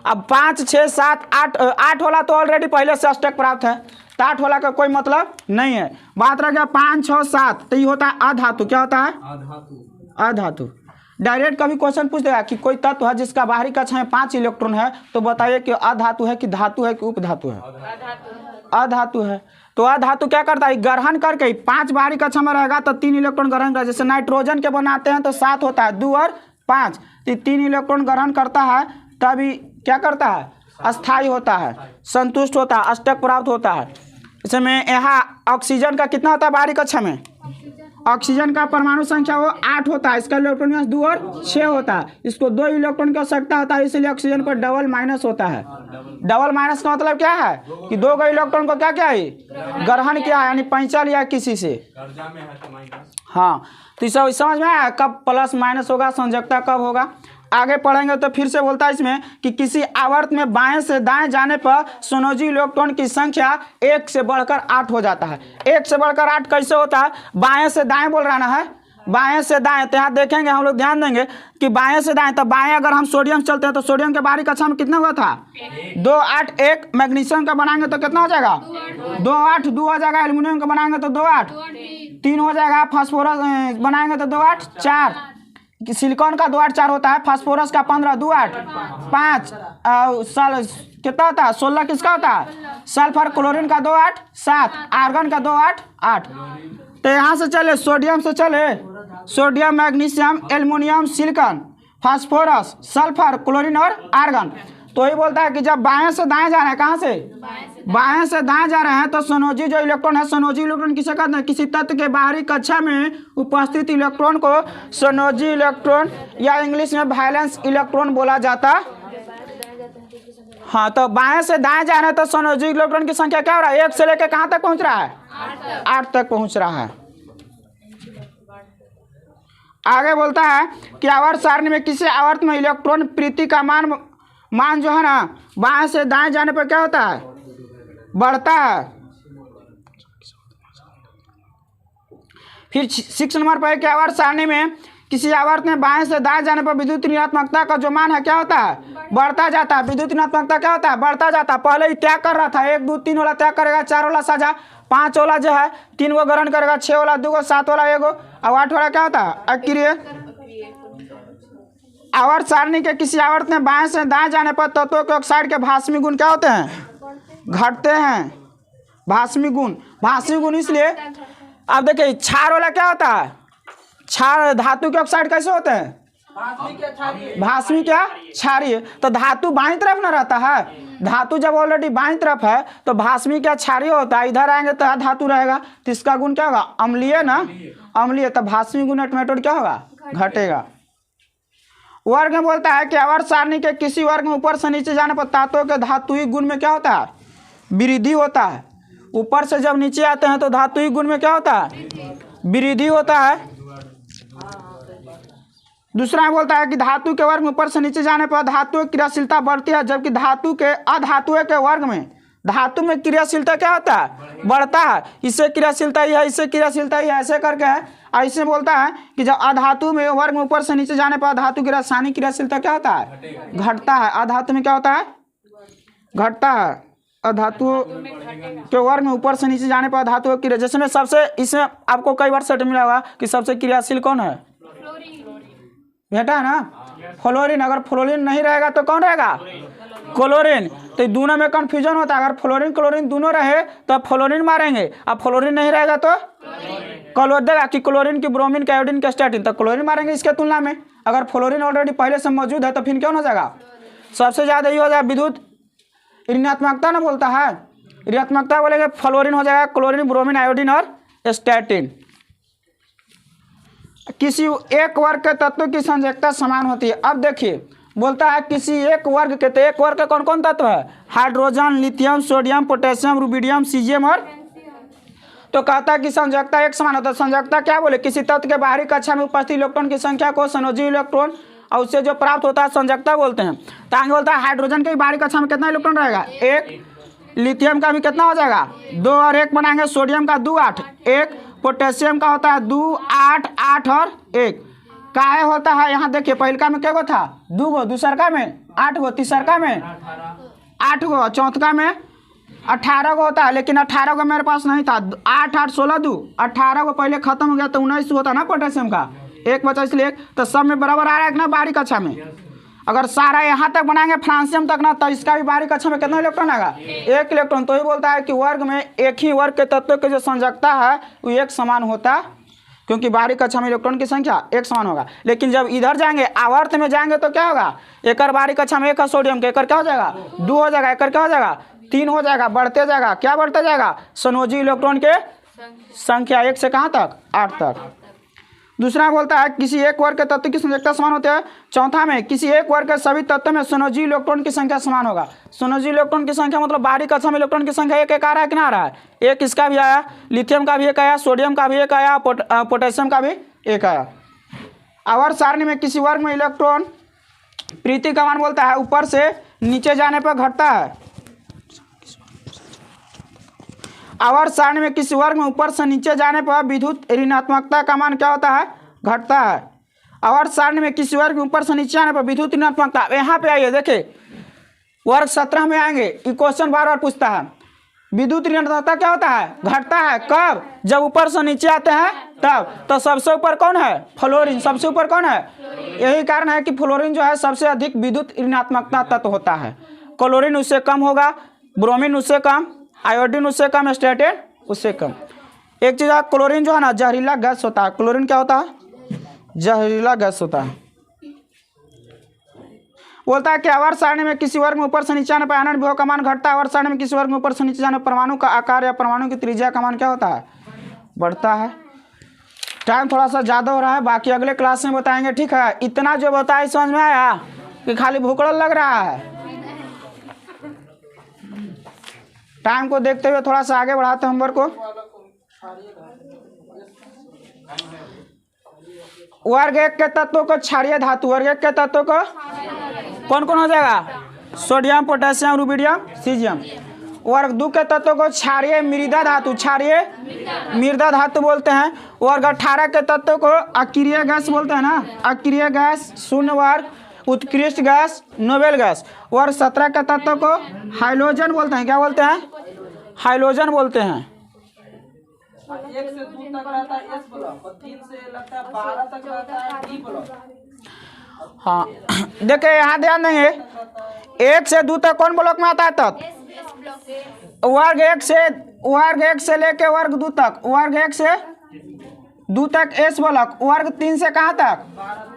अब 5 6 7 8 वाला तो ऑलरेडी पहले से अष्टक प्राप्त है, तो 8 वाला का कोई मतलब नहीं है। बात रह गया 5 6 7, तो ये होता है अधातु। क्या होता है, अधातु। डायरेक्ट कभी क्वेश्चन पूछ देगा कि कोई तत्व है जिसका बाहरी कक्षा में 5 इलेक्ट्रॉन है, तो बताइए कि अधातु है कि धातु है कि उपधातु है, अधातु है। तो अधातु क्या करता है, ग्रहण करके 5 बाहरी कक्षा में रहेगा तो 3 इलेक्ट्रॉन ग्रहण करता है। जैसे नाइट्रोजन के बनाते हैं तो 7 होता है, 2 और 5, तो 3 इलेक्ट्रॉन ग्रहण करता है, तभी क्या करता है, अस्थाई होता है, संतुष्ट होता है, अष्टक प्राप्त होता है। इसमें यहाँ ऑक्सीजन का कितना होता है बाहरी कक्षा में, ऑक्सीजन का परमाणु संख्या वो 8 होता है, इसका इलेक्ट्रॉन 2 और 6 होता है। इसको 2 इलेक्ट्रॉन की आवश्यकता होता है, इसलिए ऑक्सीजन पर डबल माइनस होता है। डबल माइनस का मतलब क्या है कि 2 इलेक्ट्रॉन को क्या किया है, ग्रहण किया है, यानी पैंचा लिया किसी से। हाँ, तो सब समझ में आया कब प्लस माइनस होगा, संयोजकता कब होगा। आगे पढ़ेंगे तो फिर से बोलता है इसमें कि किसी आवर्त में बाएं से दाएं जाने पर संयोजी इलेक्ट्रॉन की संख्या 1 से बढ़कर 8 हो जाता है। 1 से बढ़कर 8 कैसे होता है, बाएं से दाएं बोल रहा है, बाएं से दाएं। तो यहाँ देखेंगे हम लोग, ध्यान देंगे कि बाएं से दाएं, तो बाएं अगर हम सोडियम चलते हैं तो सोडियम के बाहरी कक्षा में कितना हुआ था, 2 8 1। मैग्नीशियम का बनाएंगे तो कितना हो जाएगा, 2 8 2 हो जाएगा। एल्युमिनियम का बनाएंगे तो 2 8 3 हो जाएगा। फास्फोरस बनाएंगे तो 2 8 4। सिलिकॉन का 2 8 4 होता है, फास्फोरस का 15 2 8 5 कितना होता है 16 किसका होता है सल्फर, क्लोरीन का 2 8 7, आर्गन का 2 8 8। तो यहाँ से चले सोडियम से चले, sodium magnesium aluminium silicon phosphorus sulphur chlorine और आर्गन। तो ही बोलता है कि जब बाएं से दाएं जा रहे हैं, कहाँ से बाएं से दाएं जा रहे हैं, तो सोनोजी जो इलेक्ट्रॉन है, सोनोजी इलेक्ट्रॉन किसे कहते हैं, किसी तत्व के बाहरी कक्षा में उपस्थित इलेक्ट्रॉन को सोनोजी इलेक्ट्रॉन या इंग्लिश में वैलेंस इलेक्ट्रॉन बोला जाता। हाँ, तो बाएं से दाएं जा रहे हैं तो सोनोजी इलेक्ट्रॉन की संख्या क्या हो रहा है, 1 से लेकर कहाँ तक पहुंच रहा है 8 तक पहुंच रहा है। आगे बोलता है कि आवर्त सारणी में किसी आवर्त में इलेक्ट्रॉन प्रीति का मान जो है ना बाएं से दाएं जाने पर क्या होता है बढ़ता है। फिर 6 नंबर पर कि आवर्त सारणी में किसी आवर्त में बाएं से दाएं जाने पर विद्युत ऋणात्मकता का जो मान है क्या होता है बढ़ता जाता है। विद्युत ऋणात्मकता क्या होता है बढ़ता जाता है। पहले ही त्याग कर रहा था, 1 2 3 वाला त्याग करेगा, 4 वाला साझा, 5 वाला जो है 3 को ग्रहण करेगा, 6 वाला 2 को, 7 वाला 1 और 8 वाला क्या होता है अक्रिय। आवर्त सारणी के किसी आवर्त में बाएं से दाएं जाने पर तत्वों के ऑक्साइड के भास्मी गुण क्या होते हैं घटते हैं। भास्मी गुण इसलिए अब देखिए क्षार वाला क्या होता है, क्षार धातु के ऑक्साइड कैसे होते हैं भास्मी क्या क्षारीय। तो धातु बाईं तरफ ना रहता है, धातु जब ऑलरेडी बाईं तरफ है तो भास्मी क्या क्षारीय होता है, इधर आएंगे तो धातु रहेगा, तो इसका गुण क्या होगा अम्लीय ना, अम्लीय। तो भास्मी गुण ऑटोमेटिक क्या होगा घटेगा। वर्ग में बोलता है कि आवर्त सारणी के किसी वर्ग में ऊपर से नीचे जाने पर तत्वों के धातुई गुण में क्या होता है वृद्धि होता है। ऊपर से जब नीचे आते हैं तो धातुई गुण में क्या होता है वृद्धि होता है। दूसरा बोलता है कि धातु के वर्ग में ऊपर से नीचे जाने पर धातु की क्रियाशीलता बढ़ती है, जबकि धातु के अधातुओं के वर्ग में धातु में क्रियाशीलता क्या होता है बढ़ता है। इससे क्रियाशीलता ही है, इससे क्रियाशीलता ही है, ऐसे करके है। ऐसे बोलता है कि जब अधातु में वर्ग में ऊपर से नीचे जाने पर धातु की रासायनिक क्रियाशीलता क्या होता है घटता है। अधातु में क्या होता है घटता है। अधातु के वर्ग में ऊपर से नीचे जाने पर धातु की, जैसे में सबसे इसमें आपको कई बार सेट मिला होगा कि सबसे क्रियाशील कौन है बेटा है ना फ्लोरीन। अगर फ्लोरीन नहीं रहेगा तो कौन रहेगा क्लोरीन। तो दोनों में कंफ्यूजन होता है, अगर फ्लोरीन क्लोरीन दोनों रहे तो फ्लोरीन मारेंगे, अब फ्लोरीन नहीं रहेगा तो क्लोरीन देगा कि क्लोरीन की ब्रोमीन का आयोडीन का स्टैटिन, तो क्लोरीन मारेंगे इसके तुलना में। अगर फ्लोरीन ऑलरेडी पहले से मौजूद है तो फिर क्यों हो जाएगा सबसे ज़्यादा ये हो जाएगा विद्युत ऋणात्मकता ना बोलता है, ऋणात्मकता बोलेंगे फ्लोरीन हो जाएगा, क्लोरीन ब्रोमीन आयोडीन और स्टैटिन। किसी एक वर्ग के तत्व की संयोजकता समान होती है। अब देखिए बोलता है किसी एक वर्ग के, तो एक वर्ग के कौन कौन तत्व है hydrogen lithium sodium potassium rubidium caesium और, तो कहता है कि संयोजकता एक समान होता है। संयोजकता क्या बोले किसी तत्व के बाहरी कक्षा में उपस्थित इलेक्ट्रॉन की संख्या को संयोजी इलेक्ट्रॉन और उससे जो प्राप्त होता है संयोजकता बोलते हैं। तो आगे बोलता है हाइड्रोजन के बाहरी कक्षा में कितना इलेक्ट्रॉन रहेगा 1, लिथियम का भी कितना हो जाएगा 2 और 1 बनाएंगे, सोडियम का 2 8 1, पोटेशियम का होता है 2 8 8 और 1। काहे होता है यहाँ देखिए पहलका में क्या गो था 2 गो, दूसरका में 8 गो, तीसरका में 8 गो, चौथका में 18 गो होता है, लेकिन 18 गो मेरे पास नहीं था। 8 8 16 2 18 गो पहले खत्म हो गया तो 19 होता ना पोटेशियम का, 1 बचा इसलिए 1, तो सब में बराबर आ रहा है ना बाहरी कक्षा में। अगर सारा यहाँ तक बनाएंगे फ्रांसियम तक ना तो इसका भी बाहरी कक्षा में कितना इलेक्ट्रॉन आएगा 1 इलेक्ट्रॉन। तो ही बोलता है कि वर्ग में एक ही वर्ग के तत्व के जो संयोजकता है वो एक समान होता है, क्योंकि बाहरी कक्षा में इलेक्ट्रॉन की संख्या एक समान होगा। लेकिन जब इधर जाएंगे आवर्त में जाएंगे तो क्या होगा एक बाहरी कक्षा में 1 है सोडियम के, एक क्या हो जाएगा 2 हो जाएगा, एक क्या हो जाएगा 3 हो जाएगा, बढ़ते जाएगा। क्या बढ़ता जाएगा संयोजी इलेक्ट्रॉन के संख्या 1 से कहाँ तक 8 तक। दूसरा बोलता है किसी एक वर्ग के तत्व की संयोजकता समान होती है। चौथा में किसी एक वर्ग के सभी तत्व में संयोजी इलेक्ट्रॉन की संख्या समान होगा। संयोजी इलेक्ट्रॉन की संख्या मतलब बाहरी कक्षा में इलेक्ट्रॉन की संख्या 1 1 आ रहा है कि ना आ रहा है, 1 इसका भी आया, लिथियम का भी 1 आया, सोडियम का भी 1 आया, पोटेशियम का भी 1 आया। आवर्त सारणी में किसी वर्ग में इलेक्ट्रॉन प्रीति का मान बोलता है ऊपर से नीचे जाने पर घटता है। आवर्त सारणी में किसी वर्ग में ऊपर से नीचे जाने पर विद्युत ऋणात्मकता का मान क्या होता है घटता है। आवर्त सारणी में किसी वर्ग में ऊपर से नीचे आने पर विद्युत ऋणात्मकता, यहाँ पे आइए देखिए वर्ग 17 में आएंगे, ये क्वेश्चन बार बार पूछता है विद्युत ऋणात्मकता क्या होता है, घटता है। कब, जब ऊपर से नीचे आते हैं तब। तो सबसे ऊपर कौन है, फ्लोरीन, सबसे ऊपर कौन है। यही कारण है कि फ्लोरीन जो है सबसे अधिक विद्युत ऋणात्मकता तत्व होता है। क्लोरीन उससे कम होगा, ब्रोमीन उससे कम, आयोडीन उससे कम, स्टेटिन उससे कम। एक चीज है, क्लोरीन जो है ना जहरीला गैस होता है। क्लोरीन क्या होता है, जहरीला गैस होता है। बोलता है कि आवर्त सारणी में किसी वर्ग में ऊपर से नीचे आने पर आनंद विभव का मान घटता है। आवर्त सारणी में किसी वर्ग में ऊपर से नीचे जाने पर परमाणु का आकार या परमाणु की त्रिज्या का मान क्या होता है, बढ़ता है। टाइम थोड़ा सा ज़्यादा हो रहा है, बाकी अगले क्लास में बताएंगे, ठीक है। इतना जो बताया समझ में आया कि खाली भूखड़ लग रहा है। टाइम को देखते हुए थोड़ा सा आगे बढ़ाते हैं होमवर्क को। वर्ग एक के तत्वों को क्षारीय धातु, वर्ग एक के तत्वों को कौन कौन हो जाएगा, सोडियम, पोटेशियम, रुबिडियम, सीजियम। वर्ग दो के तत्वों को क्षारीय मृदा धातु, क्षारीय मृदा धातु बोलते हैं। वर्ग 18 के तत्वों को अक्रिय गैस बोलते हैं ना, अक्रिय गैस, शून्य वर्ग, उत्कृष्ट गैस, नोबेल गैस। वर्ग 17 के तत्वों को हाइड्रोजन बोलते हैं। क्या बोलते हैं, हाइड्रोजन बोलते हैं। 1 से 2 तक रहता है एस ब्लॉक और 3 से लगता है 12 तक रहता है डी ब्लॉक। हाँ देखिए यहाँ ध्यान देंगे, 1 से 2 तक कौन ब्लॉक में आता है तत्व, वर्ग एक से लेके वर्ग 2 तक, वर्ग 1 से 2 तक एस ब्लॉक। वर्ग 3 से कहाँ तक,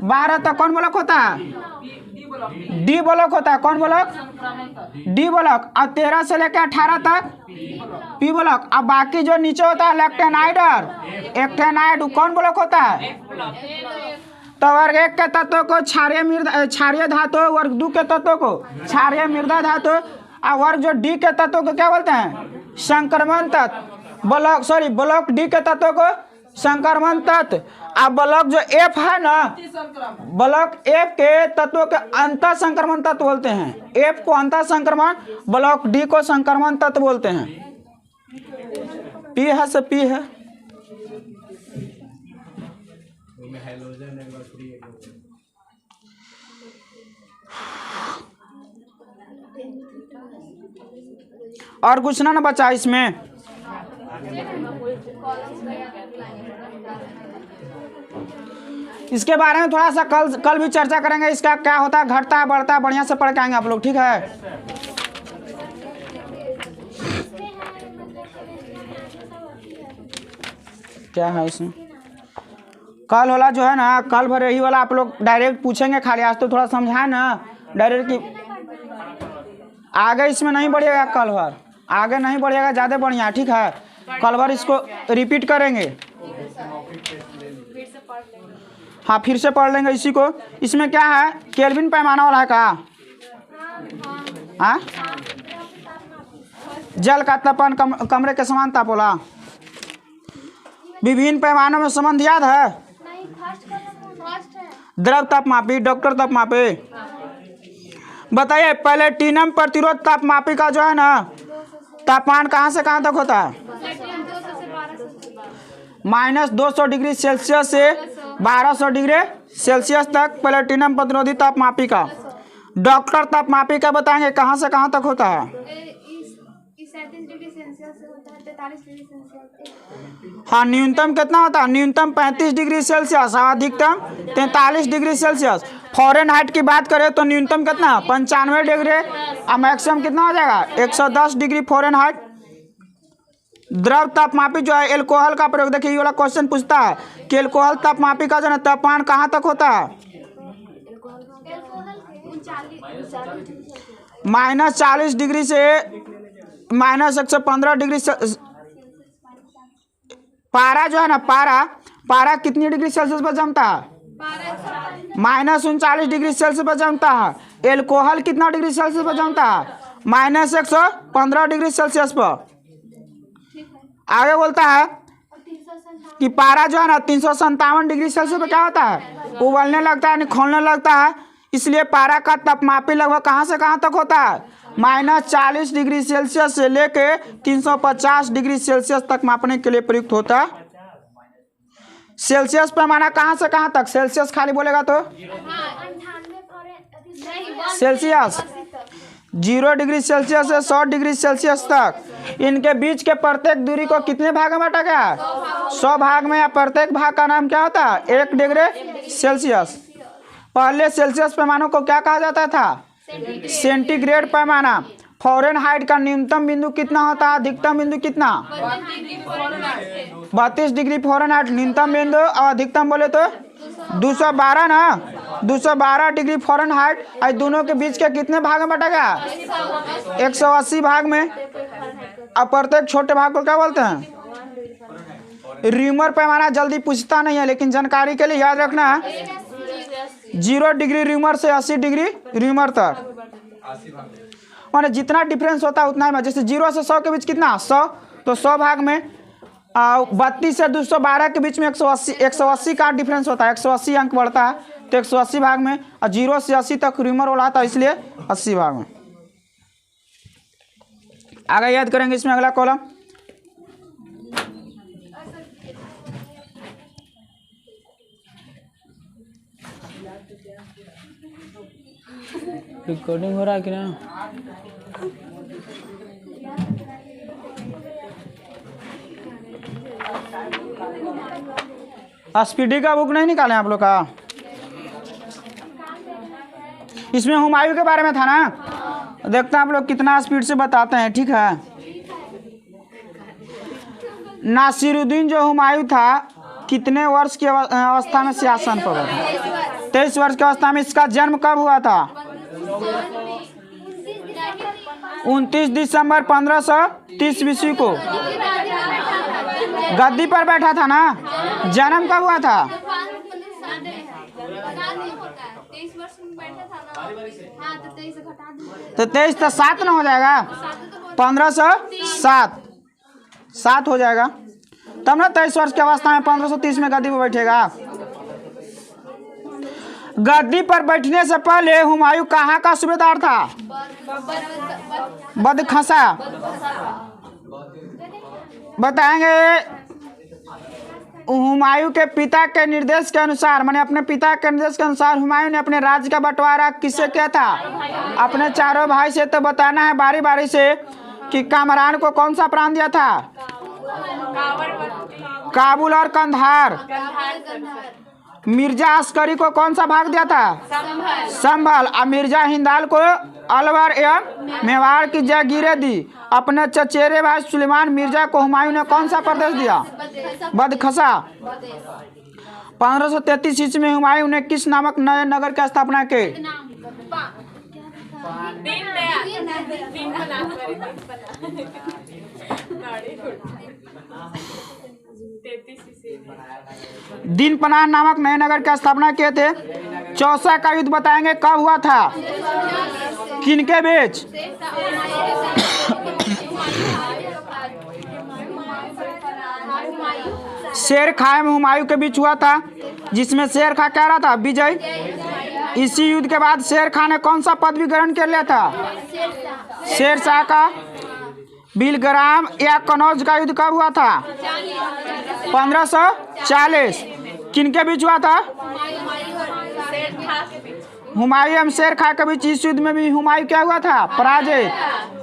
12 तक कौन ब्लॉक होता है, डी ब्लॉक होता है। कौन ब्लॉक, डी ब्लॉक। और 13 से लेकर 18 तक पी ब्लॉक। अब बाकी जो नीचे होता है लैक्टेनाइड और एक्टेनाइड, कौन ब्लॉक होता है। तो वर्ग 1 के तत्वों को क्षारीय धातु, वर्ग 2 के तत्वों को क्षारीय मृदा धातु, और वर्ग जो डी के तत्वों को क्या बोलते हैं, संक्रमण तत्व। ब्लॉक डी के तत्वों को संक्रमण तत्व। अब ब्लॉक जो एफ है ना, ब्लॉक एफ के तत्वों के अंतर संक्रमण तत्व बोलते हैं। एफ को अंतर संक्रमण, ब्लॉक डी को संक्रमण तत्व बोलते हैं। पी है से पी है। और कुछ ना बचा इसमें। इसके बारे में थोड़ा सा कल भी चर्चा करेंगे, इसका क्या होता है, घटता है, बढ़ता है, बढ़िया से पढ़ के आएंगे आप लोग, ठीक है। क्या है इसमें, कल वाला जो है ना, कल भर यही वाला आप लोग डायरेक्ट पूछेंगे खाली। आज तो थोड़ा समझाए ना डायरेक्ट की, आगे इसमें नहीं बढ़िएगा, कल भर आगे नहीं बढ़िएगा, ज़्यादा बढ़िया, ठीक है। कल भर इसको रिपीट करेंगे, हाँ फिर से पढ़ लेंगे इसी को। इसमें क्या है, केल्विन पैमाना वाला है का, हाँ जल का तापमान कमरे के समान तापोला। विभिन्न पैमानों में संबंध याद है, द्रव तापमापी, डॉक्टर तापमापी। बताइए प्लेटिनम प्रतिरोध तापमापी का जो है ना तापमान कहाँ से कहाँ तक होता है, -200 डिग्री सेल्सियस से 1200 डिग्री सेल्सियस तक प्लेटिनम प्रतिरोधी तापमापी का। डॉक्टर तापमापी का बताएंगे कहाँ से कहाँ तक होता है। 37 डिग्री सेल्सियस से होता है 43 डिग्री सेल्सियस। हाँ न्यूनतम कितना होता है, न्यूनतम 35 डिग्री सेल्सियस और अधिकतम 43 डिग्री सेल्सियस। फ़ारेनहाइट की बात करें तो न्यूनतम कितना 95 डिग्री और मैक्सिमम कितना हो जाएगा 110 डिग्री फ़ारेनहाइट। द्रव तापमापी जो है एल्कोहल का प्रयोग, देखिए ये वाला क्वेश्चन पूछता है कि एल्कोहल तापमापी का जो है तापमान कहाँ तक होता है, -40 डिग्री से -115 डिग्री से। पारा जो है ना, पारा कितनी डिग्री सेल्सियस पर जमता है, -39 डिग्री सेल्सियस पर जमता है। एल्कोहल कितना डिग्री सेल्सियस पर जमता है, -115 डिग्री सेल्सियस पर। आगे बोलता है कि पारा जो है ना 357 डिग्री सेल्सियस पर क्या होता है, उबलने लगता है, खोलने लगता है। इसलिए पारा का तापमापी लगभग कहाँ से कहाँ तक होता है, -40 डिग्री सेल्सियस से लेके 350 डिग्री सेल्सियस तक मापने के लिए प्रयुक्त होता है। सेल्सियस पैमाना कहाँ से कहाँ तक, सेल्सियस खाली बोलेगा तो सेल्सियस 0 डिग्री सेल्सियस से 100 डिग्री सेल्सियस तक। इनके बीच के प्रत्येक दूरी को कितने भाग में बांटा गया? 100 भाग में। या प्रत्येक भाग का नाम क्या होता है? 1 डिग्री सेल्सियस। पहले सेल्सियस पैमानों को क्या कहा जाता था? सेंटीग्रेड पैमाना। फ़ारेनहाइट का न्यूनतम बिंदु कितना होता है? अधिकतम बिंदु कितना? 32 डिग्री फ़ारेनहाइट न्यूनतम बिंदु, और अधिकतम बोले तो 212 ना। 212 डिग्री फ़ारेनहाइट। और दोनों के बीच के कितने भाग में बांटा गया? 180 भाग में। अब प्रत्येक छोटे भाग को क्या बोलते हैं? र्यूमर पैमाना जल्दी पूछता नहीं है, लेकिन जानकारी के लिए याद रखना है 0 डिग्री र्यूमर से 80 डिग्री र्यूमर तक, माने जितना डिफरेंस होता है उतना ही। जैसे 0 से 100 के बीच कितना? 100, तो 100 भाग में। 32 से 212 के बीच में 180 का डिफरेंस होता है, 180 अंक बढ़ता है, तो 180 भाग में। और 0 से 80 तक र्यूमर वाला था, इसलिए 80 भाग में। आगे याद करेंगे इसमें अगला कॉलम। रिकॉर्डिंग हो रहा है कि ना? स्पीडी का बुक नहीं निकाले आप लोग का? इसमें हुमायूं के बारे में था ना, देखते हैं आप लोग कितना स्पीड से बताते हैं। ठीक है, नासिरुद्दीन जो हुमायूं था कितने वर्ष की अवस्था में सिंहासन पर बैठा? 23 वर्ष की अवस्था में। इसका जन्म कब हुआ था? 29 दिसंबर 1530 ईस्वी को गद्दी पर बैठा था ना। जन्म कब हुआ था? तो 23 तो 7 ना हो जाएगा? 1507 7 हो जाएगा तब ना। 23 वर्ष की अवस्था में 1530 में गद्दी पर बैठेगा। गद्दी पर बैठने से पहले हुमायूं कहाँ का सूबेदार था? बदखसा। बताएंगे हुमायूं के पिता के निर्देश के अनुसार, माने अपने पिता के निर्देश के अनुसार हुमायूं ने अपने राज्य का बंटवारा किससे किया था? अपने चारों भाई से। तो बताना है बारी बारी से कि कामरान को कौन सा प्रांत दिया था? काबुल और कंधार। मिर्जा अस्करी को कौन सा भाग दिया था? संभल। और मिर्जा हिंदाल को अलवर एवं मेवाड़ की जागीरें दी। अपने चचेरे भाई सुलेमान मिर्जा को हुमायूं ने कौन सा प्रदेश दिया? बदखसा। 1533 ईस्वी में हुमायूं ने किस नामक नए नगर की स्थापना की? दीनपनाह नामक नए नगर की स्थापना किए थे। चौसा का युद्ध बताएंगे कब हुआ था? किनके बीच? शेर खां में हुमायूं के बीच हुआ था, जिसमें शेर खां कह रहा था विजय। इसी युद्ध के बाद शेर खां ने कौन सा पदवी ग्रहण कर लिया था? शेरशाह का। बिलग्राम या कनौज का युद्ध कब हुआ था? 1540। किनके बीच हुआ था? हुमायूं एवं शेर खां के बीच। इस युद्ध में भी हुमायूं क्या हुआ था? पराजित,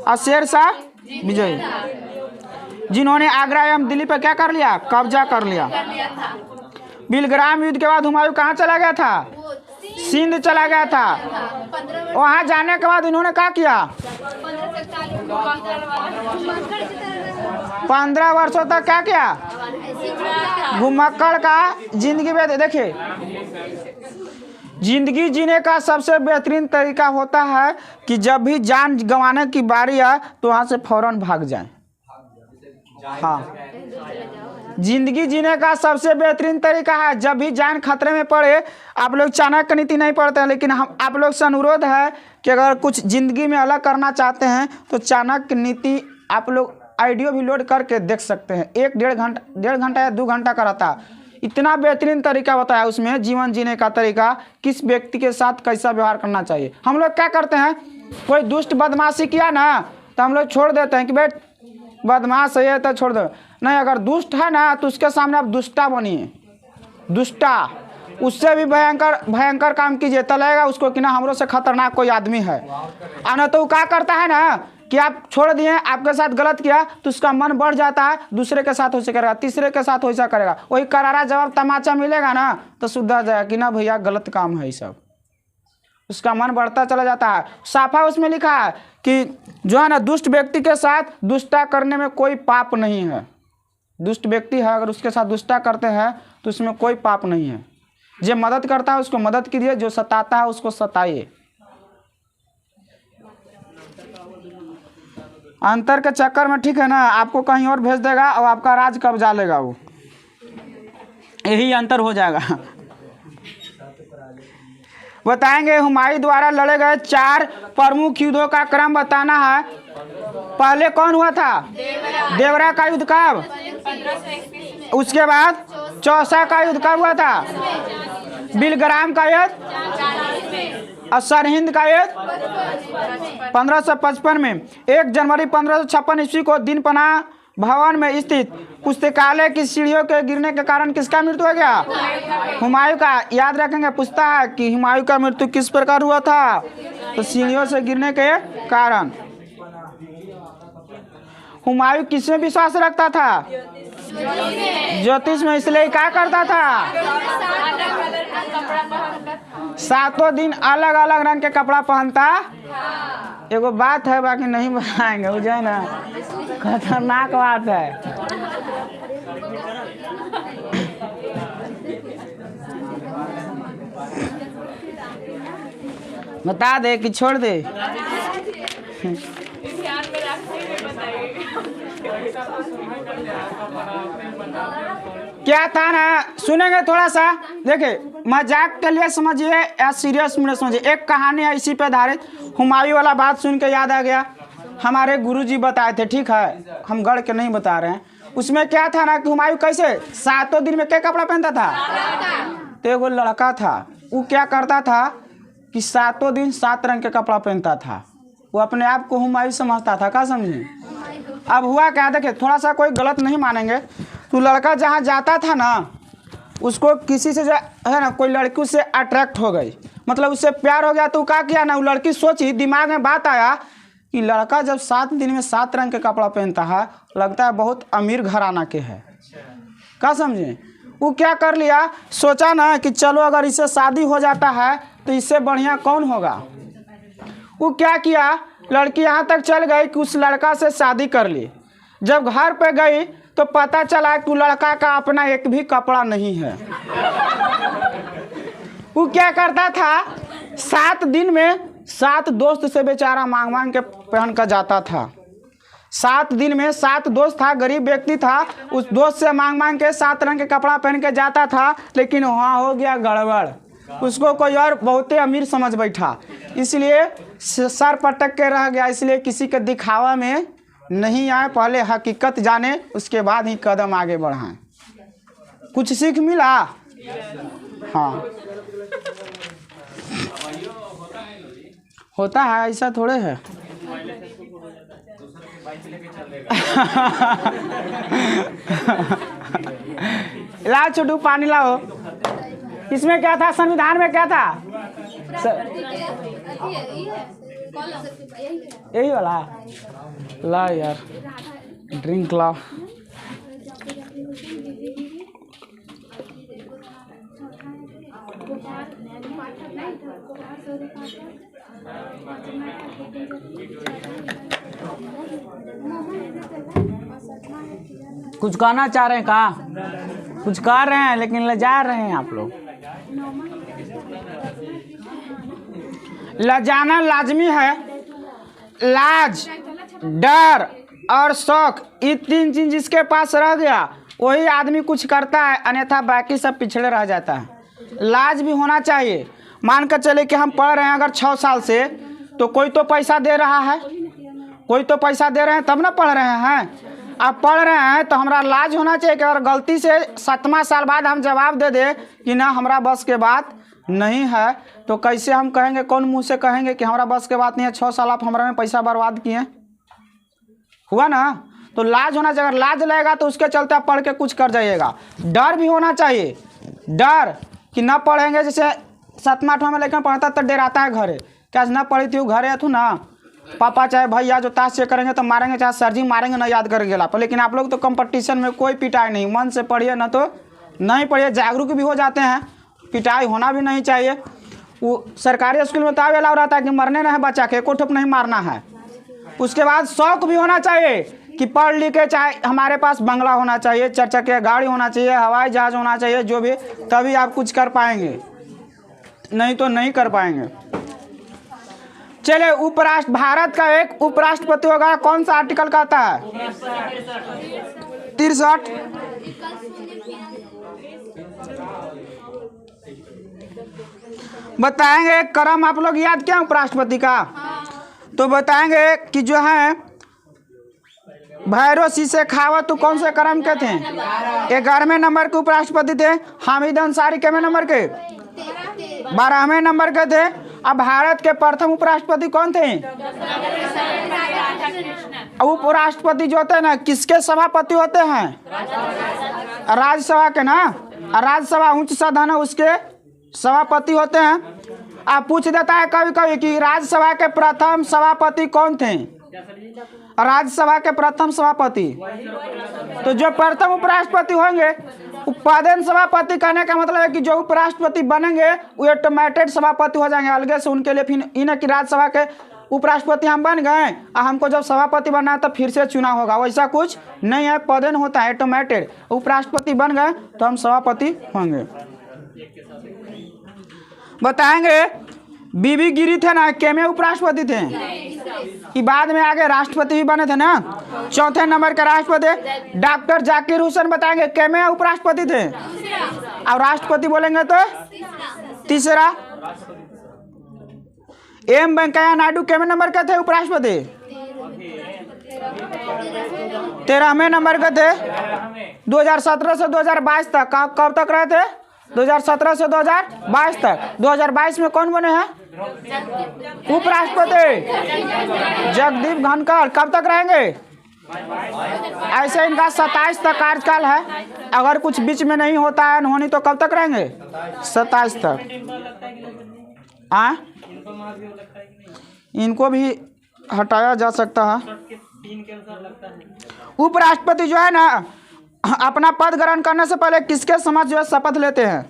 और शेरशाह विजयी, जिन्होंने आगरा एवं दिल्ली पर क्या कर लिया? कब्जा कर लिया। बिलग्राम युद्ध के बाद हुमायूं कहाँ चला गया था? सिंध चला गया था। वहां जाने के बाद इन्होंने क्या किया? 15 वर्षों तक क्या किया? घुमक्कड़ का जिंदगी में। देखिए, जिंदगी जीने का सबसे बेहतरीन तरीका होता है कि जब भी जान गंवाने की बारी आए तो वहां से फौरन भाग जाएं। हाँ, जिंदगी जीने का सबसे बेहतरीन तरीका है जब भी जान खतरे में पड़े। आप लोग चाणक्य नीति नहीं पढ़ते हैं, लेकिन हम आप लोग से अनुरोध है कि अगर कुछ जिंदगी में अलग करना चाहते हैं तो चाणक्य नीति आप लोग ऑडियो भी लोड करके देख सकते हैं। 1-1.5 घंटा या 2 घंटा का रहता है। इतना बेहतरीन तरीका बताया उसमें, जीवन जीने का तरीका, किस व्यक्ति के साथ कैसा व्यवहार करना चाहिए। हम लोग क्या करते हैं, कोई दुष्ट बदमाशी किया ना तो हम लोग छोड़ देते हैं कि भाई बदमाश है तो छोड़ दो। नहीं, अगर दुष्ट है ना तो उसके सामने आप दुष्टा बनिए, दुष्टा। उससे भी भयंकर काम कीजिए, तो लगेगा उसको कि ना हमरो से खतरनाक कोई आदमी है। और ना तो क्या करता है ना कि आप छोड़ दिए, आपके साथ गलत किया तो उसका मन बढ़ जाता है, दूसरे के साथ वैसे करेगा, तीसरे के साथ वैसा करेगा, वही करारा जवाब तमाचा मिलेगा ना तो सुधर जाएगा कि ना भैया गलत काम है ये सब, उसका मन बढ़ता चला जाता है। साफा उसमें लिखा है कि जो है ना दुष्ट व्यक्ति के साथ दुष्टा करने में कोई पाप नहीं है। दुष्ट व्यक्ति है अगर उसके साथ दुष्टा करते हैं तो उसमें कोई पाप नहीं है। जो मदद करता है उसको मदद कीजिए, जो सताता है उसको सताइए। अंतर के चक्कर में ठीक है ना, आपको कहीं और भेज देगा और आपका राज कब्जा लेगा वो, यही अंतर हो जाएगा। बताएंगे हुमायूं द्वारा लड़े गए 4 प्रमुख युद्धों का क्रम बताना है। पहले कौन हुआ था? देवरा का युद्ध कब? उसके बाद चौसा का युद्ध कब हुआ था? बिलग्राम का युद्ध और सरहिंद का युद्ध 1555 में। 1 जनवरी 1556 ईस्वी को दिन पनाह भवन में स्थित पुस्तकालय की सीढ़ियों के गिरने के कारण किसका मृत्यु हो गया? हुमायूं का। याद रखेंगे, पूछता है कि हुमायूं का मृत्यु किस प्रकार हुआ था, तो सीढ़ियों से गिरने के कारण। हुमायूं किसमें विश्वास रखता था? ज्योतिष में। इसलिए क्या करता था? 7 दिन अलग अलग रंग के कपड़ा पहनता। एगो बात है, बाकी नहीं बताएंगे, वो जो है ना खतरनाक बात है। बता दे कि छोड़ दे? क्या था ना, सुनेंगे थोड़ा सा, देखिए मजाक के लिए समझिए या सीरियस में समझिए। एक कहानी है इसी पे आधारित। हुमायूं वाला बात सुन के याद आ गया, हमारे गुरुजी बताए थे, ठीक है, हम गढ़ के नहीं बता रहे हैं। उसमें क्या था ना कि हुमायूं कैसे 7 दिन में क्या कपड़ा पहनता था? तो एगो लड़का था, वो क्या करता था कि 7 दिन 7 रंग के कपड़ा पहनता था। वो अपने आप को हुमायूं समझता था, क्या समझे? अब हुआ क्या, देखे थोड़ा सा कोई गलत नहीं मानेंगे, तो लड़का जहाँ जाता था ना, उसको किसी से जो है ना कोई लड़की उससे अट्रैक्ट हो गई, मतलब उससे प्यार हो गया। तो क्या किया ना, वो लड़की सोची, दिमाग में बात आया कि लड़का जब 7 दिन में 7 रंग के कपड़ा पहनता है, लगता है बहुत अमीर घराना के है, क्या समझे? वो क्या कर लिया, सोचा ना कि चलो अगर इससे शादी हो जाता है तो इससे बढ़िया कौन होगा। वो क्या किया, लड़की यहाँ तक चल गई कि उस लड़का से शादी कर ली। जब घर पे गई तो पता चला कि लड़का का अपना एक भी कपड़ा नहीं है। वो क्या करता था, 7 दिन में 7 दोस्त से बेचारा मांग मांग के पहन कर जाता था। 7 दिन में 7 दोस्त था, गरीब व्यक्ति था, उस दोस्त से मांग मांग के 7 रंग के कपड़ा पहन के जाता था। लेकिन वहाँ हो गया गड़बड़, उसको कोई और बहुत ही अमीर समझ बैठा, इसलिए सर पटक के रह गया। इसलिए किसी के दिखावा में नहीं आए, पहले हकीकत जाने उसके बाद ही कदम आगे बढ़ाएं। कुछ सीख मिला? हाँ, होता है, ऐसा थोड़े है। लाओ छोटू पानी लाओ। इसमें क्या था, संविधान में क्या था? यही वाला ला यार, ड्रिंक ला। कुछ कहना चाह रहे हैं? कहाँ कुछ कह रहे हैं लेकिन लजा रहे हैं आप लोग। लजाना लाजमी है। लाज, डर और शौक, ये 3 चीज जिसके पास रह गया वही आदमी कुछ करता है, अन्यथा बाकी सब पिछड़े रह जाता है। लाज भी होना चाहिए। मान कर चले कि हम पढ़ रहे हैं अगर 6 साल से, तो कोई तो पैसा दे रहा है, कोई तो पैसा दे रहे हैं तब ना पढ़ रहे हैं। अब पढ़ रहे हैं तो हमारा लाज होना चाहिए कि अगर गलती से 7वां साल बाद हम जवाब दे दे कि ना हमारा बस के बात नहीं है, तो कैसे हम कहेंगे, कौन मुंह से कहेंगे कि हमारा बस के बात नहीं है, 6 साल आप हमारे में पैसा बर्बाद किए। हुआ ना? तो लाज होना चाहिए। अगर लाज लगेगा तो उसके चलते आप पढ़ के कुछ कर जाइएगा। डर भी होना चाहिए, डर कि ना पढ़ेंगे, जैसे 7वां 8वां में लेकर पढ़ता तो डराता है घरे, क्या ना पढ़ी थी वो घरे थू ना, पापा चाहे भैया जो ताश से करेंगे तो मारेंगे, चाहे सर जी मारेंगे ना याद करेंगे आप। लेकिन आप लोग तो कंपटीशन में कोई पिटाई नहीं, मन से पढ़िए ना तो नहीं पढ़िए, जागरूक भी हो जाते हैं, पिटाई होना भी नहीं चाहिए। वो सरकारी स्कूल में तो अलाउ रहता है कि मरने ना है बच्चा के, एको ठोप नहीं मारना है। उसके बाद शौक भी होना चाहिए कि पढ़ लिख के, चाहे हमारे पास बंगला होना चाहिए, 4 चक्के गाड़ी होना चाहिए, हवाई जहाज होना चाहिए, जो भी, तभी आप कुछ कर पाएंगे, नहीं तो नहीं कर पाएंगे। चलिए, उपराष्ट्र भारत का एक उपराष्ट्रपति होगा, कौन सा आर्टिकल कहता है? 63। बताएंगे क्रम आप लोग याद क्या उपराष्ट्रपति का? तो बताएंगे कि जो है भैरव सिंह शेखावत तो कौन से क्रम के थे? 11वें नंबर के उपराष्ट्रपति थे। हामिद अंसारी कितने नंबर के? 12वें नंबर के थे। अब भारत के प्रथम उपराष्ट्रपति कौन थे? उपराष्ट्रपति जो होते हैं ना, किसके सभापति होते हैं? राज्यसभा के ना। राज्यसभा उच्च सदन है, उसके सभापति होते हैं। आप पूछ देता है कभी कभी कि राज्यसभा के प्रथम सभापति कौन थे? राज्यसभा के प्रथम सभापति, तो जो प्रथम उपराष्ट्रपति होंगे, उपाध्यक्ष सभापति कहने का मतलब है कि जो उपराष्ट्रपति बनेंगे वो ऑटोमेटेड सभापति हो जाएंगे अलग से उनके लिए। फिर इन्हें कि राज्यसभा के उपराष्ट्रपति हम बन गए और हमको जब सभापति बनना है तो फिर से चुनाव होगा, वैसा कुछ नहीं है। पदेन होता है ऑटोमेटेड। उपराष्ट्रपति बन गए तो हम सभापति होंगे। बताएंगे बीबी गिरी थे ना, के में उपराष्ट्रपति थे कि बाद में आगे राष्ट्रपति भी बने थे ना। 4थे नंबर के राष्ट्रपति डॉक्टर जाकिर हुसैन, बताएंगे के में उपराष्ट्रपति थे। और राष्ट्रपति बोलेंगे तो तीसरा। एम वेंकैया नायडू के में नंबर के थे उपराष्ट्रपति? 13वें नंबर के थे। 2017 से 2022 तक कब तक रहे थे? 2017 से 2022 तक। 2022 में कौन बने हैं उपराष्ट्रपति? जगदीप धनखड़। कब तक रहेंगे? ऐसे इनका 27 तक कार्यकाल है। अगर कुछ बीच में नहीं होता है अनहोनी तो कब तक रहेंगे? 27 तक। इनको भी हटाया जा सकता है। उपराष्ट्रपति जो है ना, अपना पद ग्रहण करने से पहले किसके समक्ष जो है शपथ लेते हैं?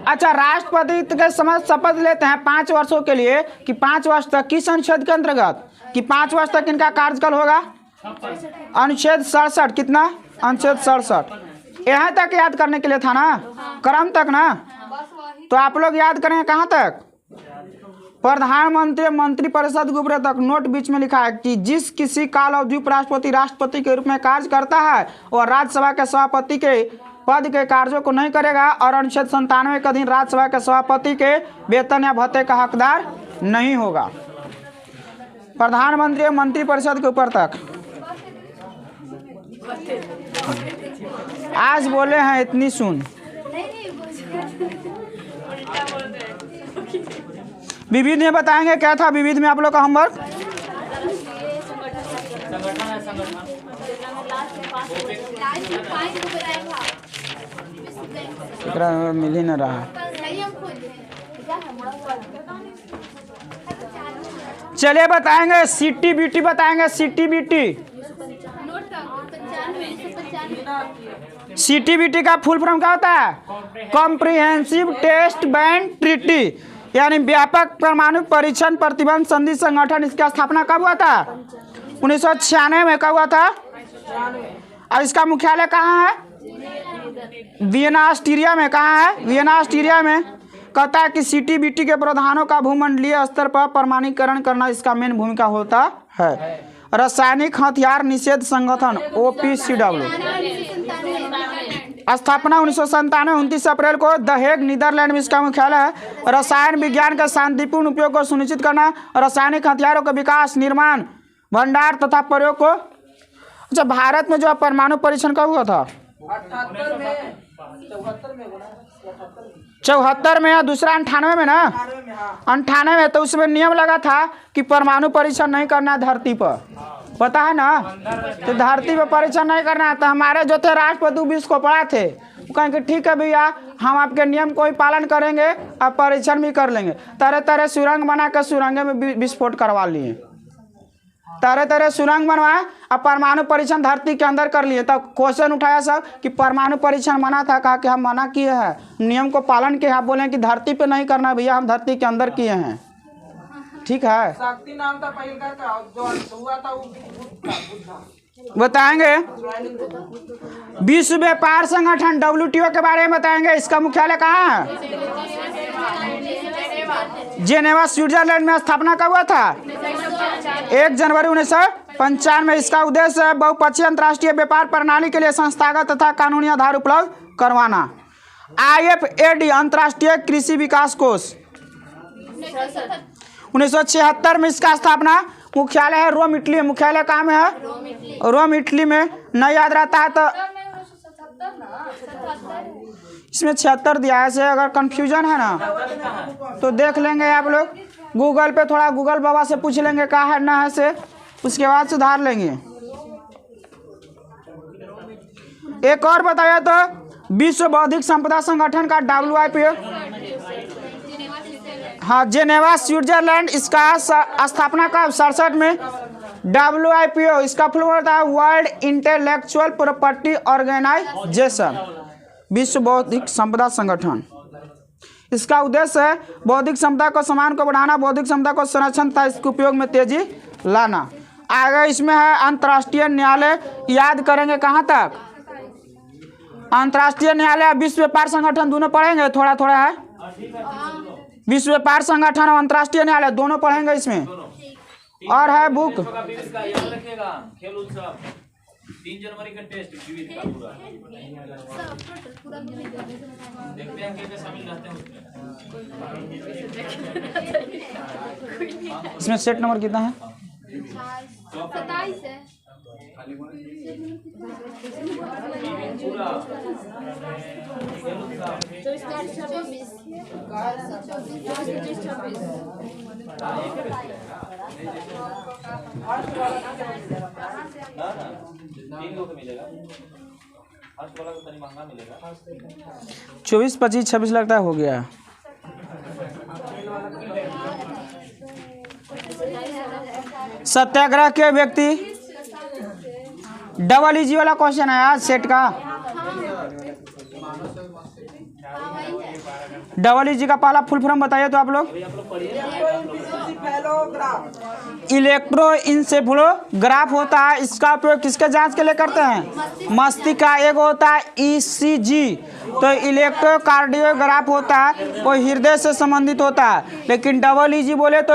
अच्छा, राष्ट्रपति के समक्ष शपथ लेते हैं 5 वर्षों के लिए कि 5 वर्ष तक किस अनुच्छेद के अंतर्गत कि 5 वर्ष तक इनका कार्यकाल होगा? अनुच्छेद 67। कितना? अनुच्छेद 67। यहाँ तक याद करने के लिए था ना, क्रम तक ना। तो आप लोग याद करेंगे कहाँ तक? प्रधानमंत्री मंत्रिपरिषद के ऊपर तक। नोट बीच में लिखा है कि जिस किसी काल अवधि उपराष्ट्रपति राष्ट्रपति के रूप में कार्य करता है और राज्यसभा के सभापति के पद के कार्यों को नहीं करेगा और अनुच्छेद 97 के अधीन राज्यसभा के सभापति के वेतन या भत्ते का हकदार नहीं होगा। प्रधानमंत्री और मंत्रिपरिषद के ऊपर तक। आज बोले हैं इतनी सुन। विविध में बताएंगे क्या था विविध में आप लोग का होमवर्क? मिल ही न रहा। चलिए बताएंगे CTBT, बताएंगे CTBT। CTBT का फुल फॉर्म क्या होता है? कॉम्प्रिहेंसिव टेस्ट बैन ट्रीटी, यानी व्यापक परमाणु परीक्षण प्रतिबंध संधि संगठन। इसकी स्थापना कब हुआ था? 1996 में। कब हुआ था? और इसका मुख्यालय कहाँ है? वियना ऑस्ट्रिया में। कहाँ है? वियना ऑस्ट्रिया में। कहता है कि CTBT के प्रधानों का भूमंडलीय स्तर पर प्रमाणीकरण करना इसका मेन भूमिका होता है। रासायनिक हथियार निषेध संगठन OPCW, स्थापना 1997, 29 अप्रैल को द हेग, नीदरलैंड में इसका मुख्यालय है। रसायन विज्ञान के शांतिपूर्ण उपयोग को सुनिश्चित करना, रासायनिक हथियारों का विकास, निर्माण, भंडार तथा प्रयोग को। अच्छा, भारत में जो परमाणु परीक्षण कब हुआ था? 74 में, या दूसरा 98 में ना? 98 में। तो उसमें नियम लगा था कि परमाणु परीक्षण नहीं करना धरती पर, पता है ना? तो धरती पर परीक्षण नहीं करना है। तो हमारे जो थे राष्ट्रपति विश्व को पढ़ा थे, कहें कि ठीक है भैया हम आपके नियम को ही पालन करेंगे, अब परीक्षण भी कर लेंगे। तरह तरह सुरंग बना कर सुरंगे में विस्फोट करवा लिए, तरह तरह सुरंग बनवाए, अब परमाणु परीक्षण धरती के अंदर कर लिए। तब क्वेश्चन उठाया सब कि परमाणु परीक्षण मना था, कहा कि हम मना किए हैं, नियम को पालन किए। आप बोले कि धरती पे नहीं करना भैया, हम धरती के अंदर किए हैं। ठीक है, शक्ति नाम था पहले का जो हुआ था वो बुद्धा बताएंगे। विश्व व्यापार संगठन WTO के बारे में बताएंगे। इसका मुख्यालय कहाँ है? जेनेवा स्विट्जरलैंड में स्थापना कब हुआ था? 1 जनवरी 1995 में। इसका उद्देश्य है बहुपक्षीय अंतर्राष्ट्रीय व्यापार प्रणाली के लिए संस्थागत तथा कानूनी आधार उपलब्ध करवाना। IFAD अंतर्राष्ट्रीय कृषि विकास कोष 1976 में इसका स्थापना। मुख्यालय है रोम, इटली। मुख्यालय कहाँ में है? रोम, इटली में। नहीं याद रहता है तो इसमें 76 दिया है, से अगर कंफ्यूजन है ना तो देख लेंगे आप लोग गूगल पे, थोड़ा गूगल बाबा से पूछ लेंगे कहाँ है ना है, से उसके बाद सुधार लेंगे। एक और बताया तो विश्व बौद्धिक संपदा संगठन का WIPO, हाँ जेनेवा स्विट्जरलैंड, इसका स्थापना का 67 में। WIPO इसका फुल होता है वर्ल्ड इंटेलेक्चुअल प्रॉपर्टी ऑर्गेनाइजेशन, विश्व बौद्धिक संपदा संगठन। इसका उद्देश्य है बौद्धिक संपदा को सम्मान को बढ़ाना, बौद्धिक संपदा को संरक्षण तथा इसके उपयोग में तेजी लाना। आगे इसमें है अंतर्राष्ट्रीय न्यायालय, याद करेंगे कहाँ तक? अंतर्राष्ट्रीय न्यायालय, विश्व व्यापार संगठन दोनों पढ़ेंगे, थोड़ा थोड़ा है। विश्व व्यापार संगठन और अंतर्राष्ट्रीय न्यायालय दोनों पढ़ेंगे इसमें। और है बुक खेल उत्सव 3 जनवरी का टेस्ट विविध का पूरा देखते हैं कैसे शामिल रहते हैं उसमें। इसमें सेट नंबर कितना है? 27 है। पूरा मिलेगा, फर्स्ट वाला को तनी महंगा मिलेगा। 24, 25, 26 लगता है हो गया। सत्याग्रह के व्यक्ति, EG वाला क्वेश्चन है यार सेट का। EG का पहला फुल फॉर्म बताइए तो आप लोग। इलेक्ट्रोइंसेफेलोग्राफ होता है, इसका उपयोग किसके जांच के लिए करते हैं? मस्तिष्क का। एक होता है ECG, तो इलेक्ट्रोकार्डियोग्राफ होता है, वो हृदय से संबंधित होता है। लेकिन EG बोले तो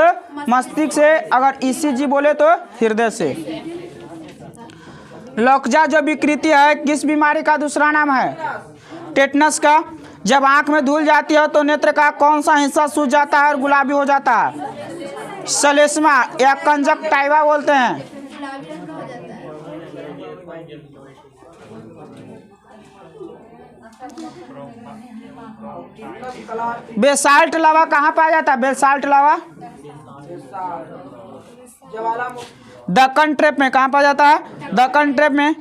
मस्तिष्क से, अगर ECG बोले तो हृदय से। लोकजा जो विकृति है किस बीमारी का दूसरा नाम है? टेटनस का। जब आंख में धूल जाती है तो नेत्र का कौन सा हिस्सा सूज जाता है और गुलाबी हो जाता है? सलेस्मा या कंजक्टाइवा बोलते हैं। बेसाल्ट लावा कहाँ पाया जाता है? बेसाल्ट लावा दक्कन ट्रैप में। कहाँ पाया जाता है? दक्कन ट्रैप में।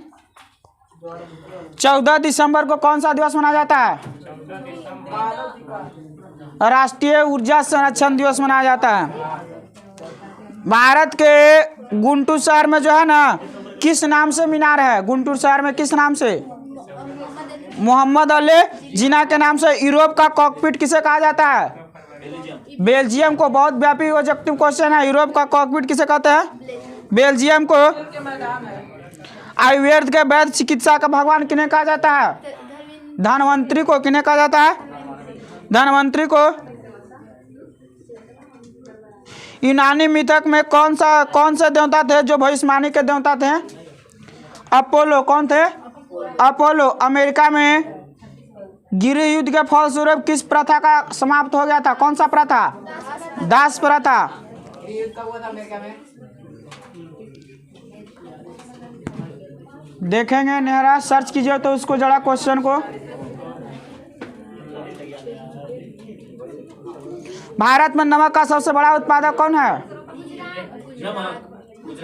14 दिसंबर को कौन सा दिवस मनाया जाता है? राष्ट्रीय ऊर्जा संरक्षण दिवस मनाया जाता है। भारत के गुंटूर शहर में जो है ना, किस नाम से मीनार है? गुंटूर शहर में किस नाम से? मोहम्मद अली जिन्ना के नाम से। यूरोप का कॉकपिट किसे कहा जाता है? बेल्जियम को। बहुत व्यापी ऑब्जेक्टिव क्वेश्चन है। यूरोप का कॉकपिट किसे कहते हैं? बेल्जियम को। आयुर्वेद के वैद्य चिकित्सा का भगवान किन्हें कहा जाता है? धनवंतरी को। किन्हें कहा जाता है? धनवंतरी को। यूनानी मिथक में कौन से देवता थे जो भविष्यवाणी के देवता थे? अपोलो। कौन थे? अपोलो। अमेरिका में गृह युद्ध के फलस्वरूप किस प्रथा का समाप्त हो गया था? कौन सा प्रथा? दास प्रथा। देखेंगे नेहरा, सर्च कीजिए तो उसको जरा क्वेश्चन को। भारत में नमक का सबसे बड़ा उत्पादक कौन है?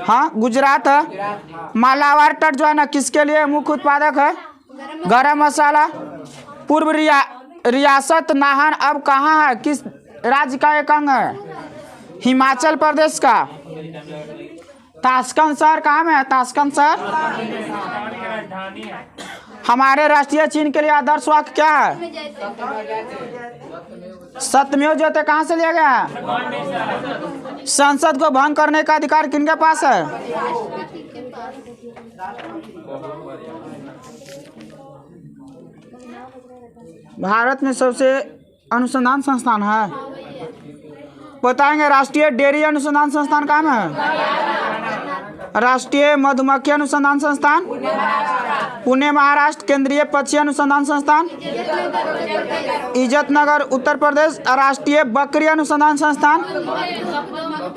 हाँ, गुजरात है। मालाबार तट जो है ना किसके लिए मुख्य उत्पादक है? गरम मसाला। पूर्व रियासत नाहन अब कहाँ है? किस राज्य का एक अंग है? हिमाचल प्रदेश का। ताशकंद शहर कहाँ में है? ताशकंद शहर हमारे राष्ट्रीय चिन्ह के लिए आदर्श वाक्य क्या है? सत्यमेव जयते कहाँ से लिया गया है? संसद को भंग करने का अधिकार किनके पास है? भारत में सबसे अनुसंधान संस्थान है बताएंगे। राष्ट्रीय डेयरी अनुसंधान संस्थान कहाँ में है? राष्ट्रीय मधुमक्खी अनुसंधान संस्थान पुणे महाराष्ट्र। केंद्रीय पक्षी अनुसंधान संस्थान इज्जतनगर उत्तर प्रदेश। राष्ट्रीय बकरी अनुसंधान संस्थान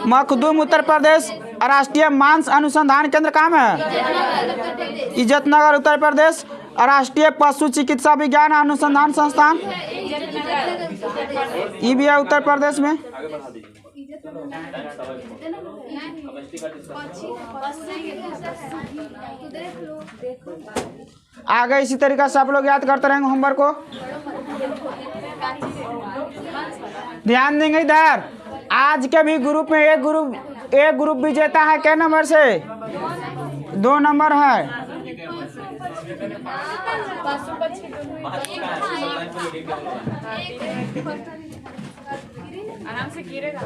मखदूम उत्तर प्रदेश। राष्ट्रीय मांस अनुसंधान केंद्र कहाँ में है? इज्जतनगर उत्तर प्रदेश। राष्ट्रीय पशु चिकित्सा विज्ञान अनुसंधान संस्थान ये भी है उत्तर प्रदेश में। आगे इसी तरीके से आप लोग याद करते रहेंगे होमवर्क को। ध्यान देंगे इधर। आज के भी ग्रुप में एक ग्रुप विजेता है। क्या नंबर से? 2 नंबर है। आराम से गिरेगा।